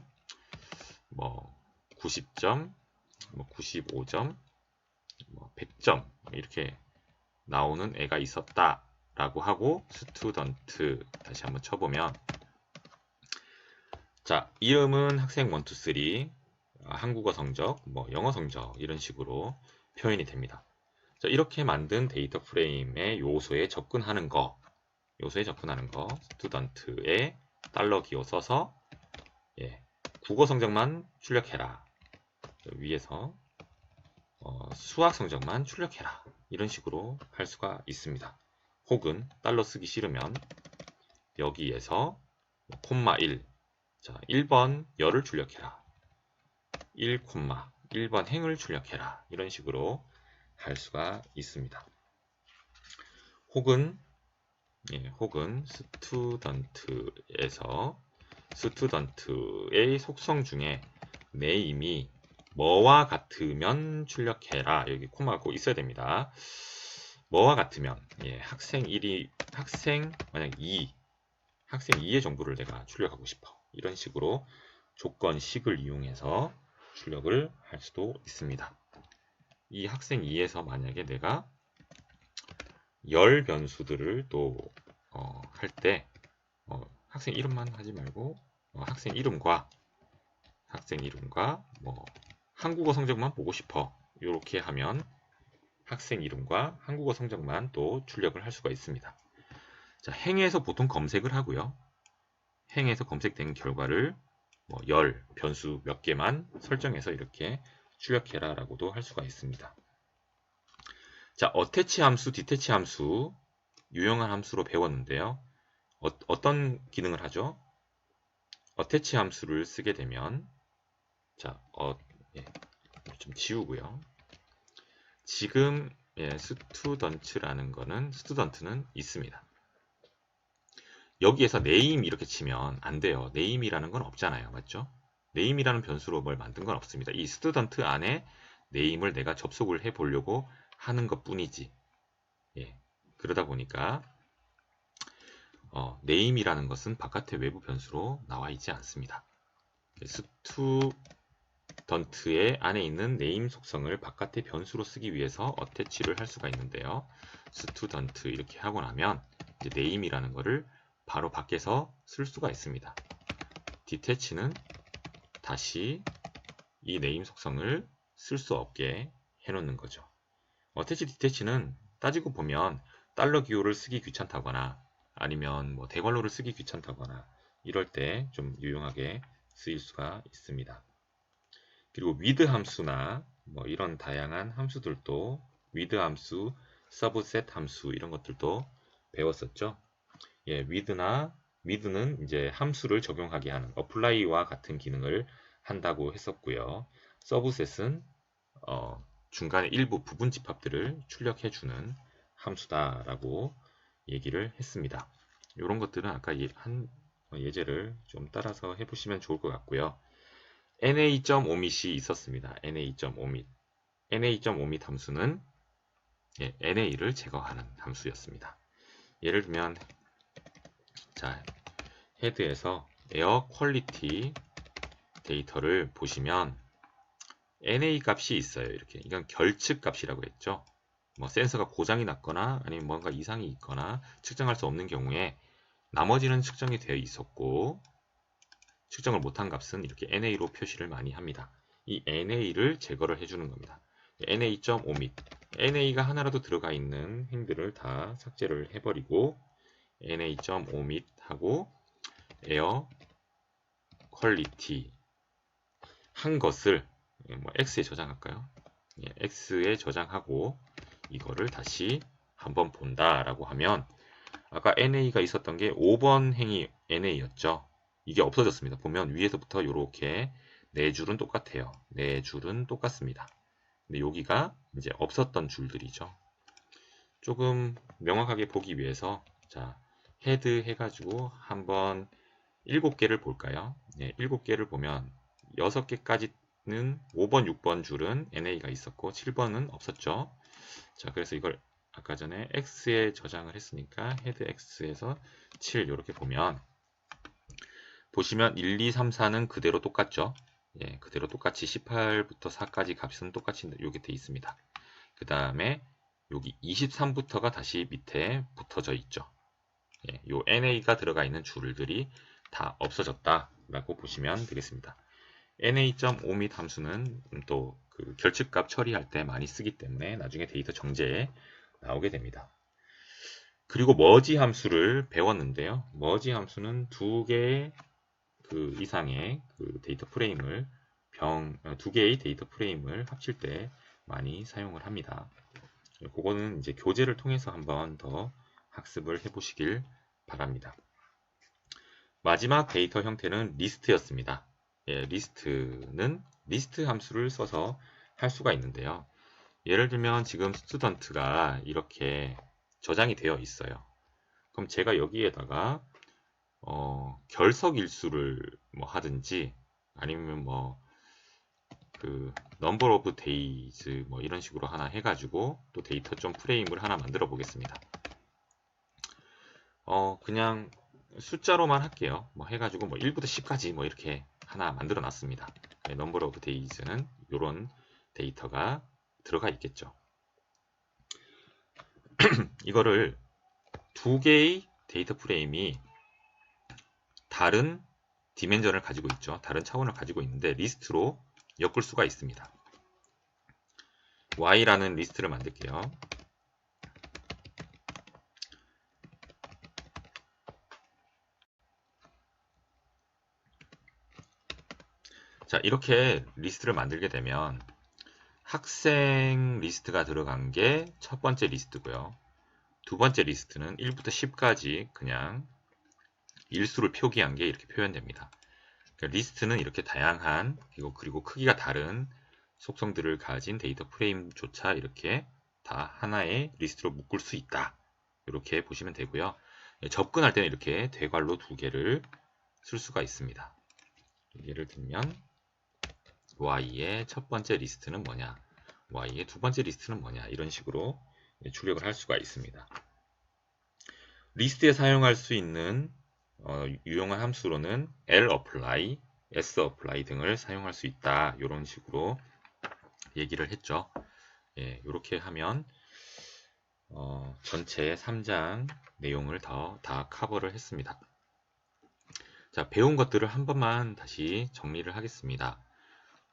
뭐 90점, 뭐 95점, 뭐 100점 이렇게 나오는 애가 있었다 라고 하고 스튜던트 다시 한번 쳐보면 자 이름은 학생 1, 2, 3 한국어 성적, 뭐 영어 성적 이런 식으로 표현이 됩니다. 자, 이렇게 만든 데이터 프레임의 요소에 접근하는 거 스튜던트에 달러 기호 써서 국어 성적만 출력해라. 위에서 수학 성적만 출력해라. 이런 식으로 할 수가 있습니다. 혹은 달러 쓰기 싫으면 여기에서 콤마 1 자, 1번 열을 출력해라. 1, 1번 행을 출력해라. 이런 식으로 할 수가 있습니다. 혹은 스튜던트에서 스튜던트의 속성 중에 네임이 뭐와 같으면 출력해라. 여기 코마가 꼭 있어야 됩니다. 뭐와 같으면 학생 1이 만약 2 학생 2의 정보를 내가 출력하고 싶어. 이런 식으로 조건식을 이용해서 출력을 할 수도 있습니다. 이 학생 2에서 만약에 내가 열 변수들을 또 할 때 학생 이름만 하지 말고 학생 이름과 뭐 한국어 성적만 보고 싶어 이렇게 하면 학생 이름과 한국어 성적만 또 출력을 할 수가 있습니다. 자, 행에서 보통 검색을 하고요. 행에서 검색된 결과를 열 변수 몇 개만 설정해서 이렇게 출력해라 라고도 할 수가 있습니다. 자, 어태치 함수, 디태치 함수 유용한 함수로 배웠는데요. 어떤 기능을 하죠? 어태치 함수를 쓰게 되면 자, 예, 좀 지우고요. 지금 스튜던트라는 거는 스튜던트는 있습니다. 여기에서 name 이렇게 치면 안 돼요. name이라는 건 없잖아요. 맞죠? name이라는 변수로 뭘 만든 건 없습니다. 이 스튜던트 안에 name을 내가 접속을 해 보려고 하는 것 뿐이지. 예, 그러다 보니까 name이라는 것은 바깥의 외부 변수로 나와 있지 않습니다. 스튜던트의 안에 있는 name 속성을 바깥의 변수로 쓰기 위해서 어태치를 할 수가 있는데요. 스튜던트 이렇게 하고 나면 이제 name이라는 거를 바로 밖에서 쓸 수가 있습니다. 디태치는 다시 이 name 속성을 쓸 수 없게 해놓는 거죠. 어태치 디태치는 따지고 보면 달러 기호를 쓰기 귀찮다거나 아니면 뭐 대괄호를 쓰기 귀찮다거나 이럴 때 좀 유용하게 쓰일 수가 있습니다. 그리고 with 함수나 뭐 이런 다양한 함수들도 with 함수, subset 함수 이런 것들도 배웠었죠. 예, with는 이제 함수를 적용하게 하는 apply와 같은 기능을 한다고 했었고요. subset은 중간에 일부 부분 집합들을 출력해주는 함수다라고 얘기를 했습니다. 이런 것들은 아까 한 예제를 좀 따라서 해보시면 좋을 것 같고요. na.omit이 있었습니다. na.omit. na.omit 함수는 na를 제거하는 함수였습니다. 예를 들면 자, 헤드에서 에어 퀄리티 데이터를 보시면 na 값이 있어요. 이렇게 이건 결측 값이라고 했죠. 뭐 센서가 고장이 났거나 아니면 뭔가 이상이 있거나 측정할 수 없는 경우에 나머지는 측정이 되어 있었고 측정을 못한 값은 이렇게 na로 표시를 많이 합니다. 이 na를 제거를 해주는 겁니다. na.omit na가 하나라도 들어가 있는 행들을 다 삭제를 해버리고 na.omit 하고 에어 퀄리티 한 것을 뭐 x에 저장할까요? x에 저장하고 이거를 다시 한번 본다라고 하면 아까 na가 있었던 게 5번 행이 na였죠. 이게 없어졌습니다. 보면 위에서부터 이렇게 네 줄은 똑같아요. 네 줄은 똑같습니다. 근데 여기가 이제 없었던 줄들이죠. 조금 명확하게 보기 위해서 자 헤드 해가지고 한번 7개를 볼까요? 7개를 보면 6개까지는 5번, 6번 줄은 NA가 있었고 7번은 없었죠. 자, 그래서 이걸 아까 전에 X에 저장을 했으니까 헤드 X에서 7 이렇게 보시면 1, 2, 3, 4는 그대로 똑같죠. 예, 그대로 똑같이 18부터 4까지 값은 똑같이 여기 돼 있습니다. 그 다음에 여기 23부터가 다시 밑에 붙어져 있죠. 예, 요 NA가 들어가 있는 줄들이 다 없어졌다라고 보시면 되겠습니다. na.omit 함수는 또 그 결측값 처리할 때 많이 쓰기 때문에 나중에 데이터 정제에 나오게 됩니다. 그리고 머지 함수를 배웠는데요. 머지 함수는 두 개의 그 이상의 그 데이터 프레임을 두 개의 데이터 프레임을 합칠 때 많이 사용을 합니다. 그거는 이제 교재를 통해서 한번 더 학습을 해보시길 바랍니다. 마지막 데이터 형태는 리스트였습니다. 예, 리스트는 리스트 함수를 써서 할 수가 있는데요. 예를 들면 지금 스튜던트가 이렇게 저장이 되어 있어요. 그럼 제가 여기에다가 결석 일수를 뭐 하든지 아니면 뭐 그 number of days 뭐 이런 식으로 하나 해가지고 또 데이터 좀 프레임을 하나 만들어 보겠습니다. 그냥 숫자로만 할게요. 뭐 해가지고 뭐 1부터 10까지 뭐 이렇게 하나 만들어 놨습니다. number of days는 이런 데이터가 들어가 있겠죠. 이거를 두 개의 데이터 프레임이 다른 디멘전을 가지고 있죠. 다른 차원을 가지고 있는데 리스트로 엮을 수가 있습니다. y라는 리스트를 만들게요. 자, 이렇게 리스트를 만들게 되면 학생 리스트가 들어간 게 첫 번째 리스트고요. 두 번째 리스트는 1부터 10까지 그냥 일수를 표기한 게 이렇게 표현됩니다. 그러니까 리스트는 이렇게 다양한 그리고 크기가 다른 속성들을 가진 데이터 프레임조차 이렇게 다 하나의 리스트로 묶을 수 있다. 이렇게 보시면 되고요. 접근할 때는 이렇게 대괄호 두 개를 쓸 수가 있습니다. 예를 들면 y의 첫 번째 리스트는 뭐냐, y의 두 번째 리스트는 뭐냐, 이런 식으로 출력을 할 수가 있습니다. 리스트에 사용할 수 있는 유용한 함수로는 lapply, sapply 등을 사용할 수 있다. 이런 식으로 얘기를 했죠. 예, 이렇게 하면 전체 3장 내용을 다 커버를 했습니다. 자, 배운 것들을 한 번만 다시 정리를 하겠습니다.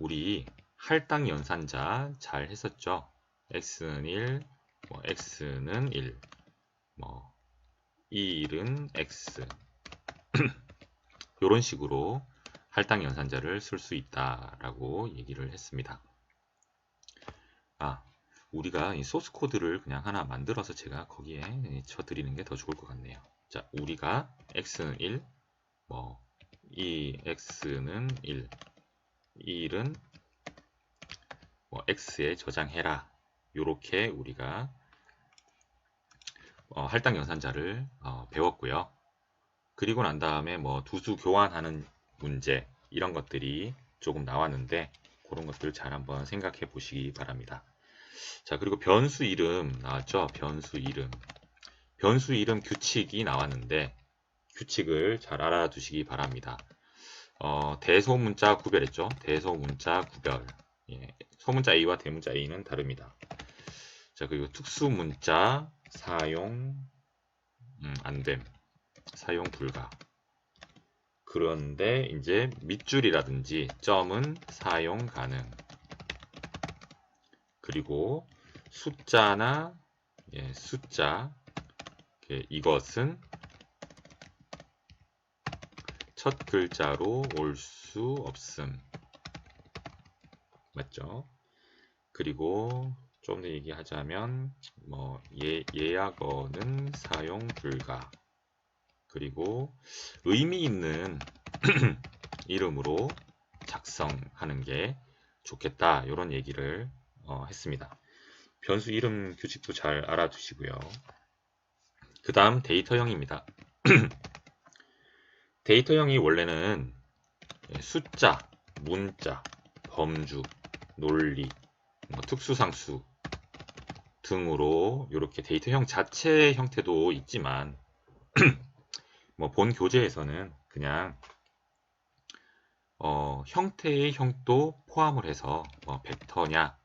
우리 할당 연산자 잘 했었죠? x는 1, x는 1, 1은 x 이런 식으로 할당 연산자를 쓸 수 있다라고 얘기를 했습니다. 우리가 이 소스 코드를 그냥 하나 만들어서 제가 거기에 쳐드리는 게 더 좋을 것 같네요. 자, 우리가 x는 1, 이 x는 1, 1은 x에 저장해라. 요렇게 우리가 할당 연산자를 배웠고요. 그리고 난 다음에 두수 교환하는 문제 이런 것들이 조금 나왔는데 그런 것들 잘 한번 생각해 보시기 바랍니다. 자, 그리고 변수 이름 나왔죠? 변수 이름. 변수 이름 규칙이 나왔는데 규칙을 잘 알아두시기 바랍니다. 대소문자 구별했죠? 대소문자 구별. 예, 소문자 A와 대문자 A는 다릅니다. 자, 그리고 특수문자 사용 안됨. 사용 불가. 그런데 이제 밑줄이라든지 점은 사용 가능. 그리고 숫자나 숫자 이것은 첫 글자로 올 수 없음. 맞죠? 그리고 좀 더 얘기하자면 예약어는 사용 불가. 그리고 의미 있는 이름으로 작성하는 게 좋겠다. 이런 얘기를 했습니다. 변수 이름 규칙도 잘 알아두시고요. 그 다음 데이터형입니다. 데이터형이 원래는 숫자, 문자, 범주, 논리, 특수상수 등으로 이렇게 데이터형 자체의 형태도 있지만 본 교재에서는 그냥 형태의 형도 포함을 해서 벡터냐,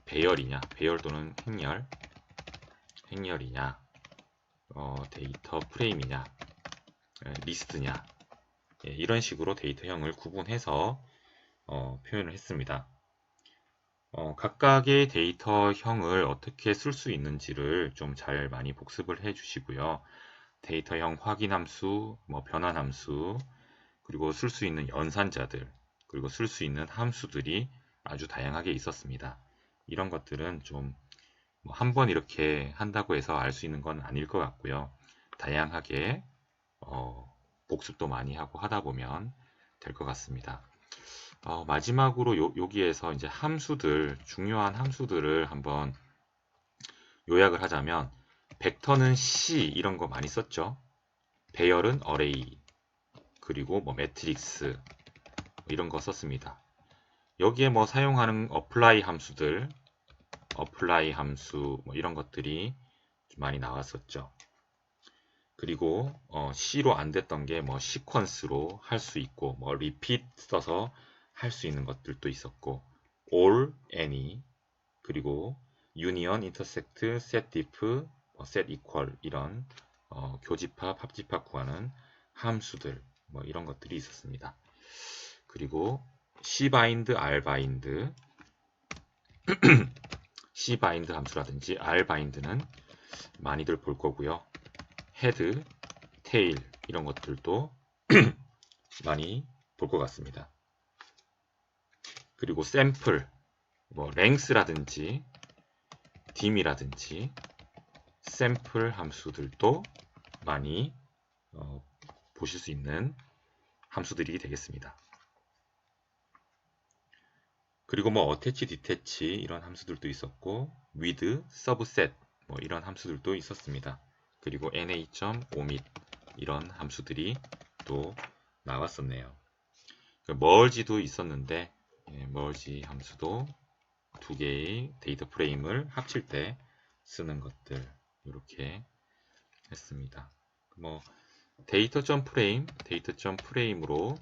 배열이냐, 배열 또는 행렬이냐, 데이터 프레임이냐, 리스트냐, 이런 식으로 데이터형을 구분해서 표현을 했습니다. 각각의 데이터형을 어떻게 쓸 수 있는지를 좀 잘 많이 복습을 해 주시고요. 데이터형 확인함수, 변환함수, 그리고 쓸 수 있는 연산자들, 그리고 쓸 수 있는 함수들이 아주 다양하게 있었습니다. 이런 것들은 좀 한 번 이렇게 한다고 해서 알 수 있는 건 아닐 것 같고요. 다양하게 복습도 많이 하고 하다 보면 될 것 같습니다. 마지막으로 여기에서 이제 함수들, 중요한 함수들을 한번 요약을 하자면 벡터는 C 이런 거 많이 썼죠. 배열은 array, 그리고 매트릭스 이런 거 썼습니다. 여기에 사용하는 apply 함수들, apply 함수 이런 것들이 좀 많이 나왔었죠. 그리고 C로 안 됐던 게 시퀀스로 할 수 있고 repeat 써서 할 수 있는 것들도 있었고 all, any, 그리고 union, intersect, set diff, set equal 이런 교집합, 합집합 구하는 함수들 뭐 이런 것들이 있었습니다. 그리고 cbind, rbind, cbind 함수라든지 rbind는 많이들 볼 거고요. head, tail 이런 것들도 많이 볼 것 같습니다. 그리고 sample, 뭐 length라든지 dim이라든지 sample 함수들도 많이 보실 수 있는 함수들이 되겠습니다. 그리고 뭐 attach, detach 이런 함수들도 있었고 with, subset 뭐 이런 함수들도 있었습니다. 그리고 na.omit 이런 함수들이 또 나왔었네요. merge도 있었는데 merge 함수도 두 개의 데이터 프레임을 합칠 때 쓰는 것들 이렇게 했습니다. 뭐 데이터.프레임으로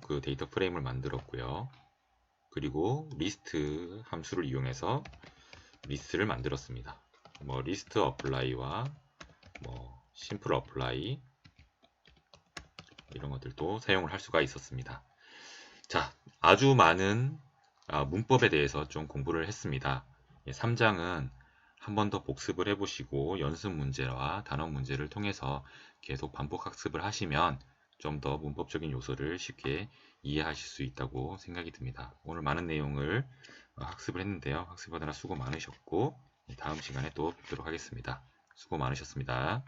그 데이터 프레임을 만들었고요. 그리고 리스트 함수를 이용해서 리스트를 만들었습니다. 뭐 리스트 어플라이와 뭐 심플 어플라이 이런 것들도 사용을 할 수가 있었습니다. 자, 아주 많은 문법에 대해서 좀 공부를 했습니다. 3장은 한 번 더 복습을 해보시고 연습 문제와 단원 문제를 통해서 계속 반복 학습을 하시면 좀 더 문법적인 요소를 쉽게 이해하실 수 있다고 생각이 듭니다. 오늘 많은 내용을 학습을 했는데요. 학습하느라 수고 많으셨고 다음 시간에 또 뵙도록 하겠습니다. 수고 많으셨습니다.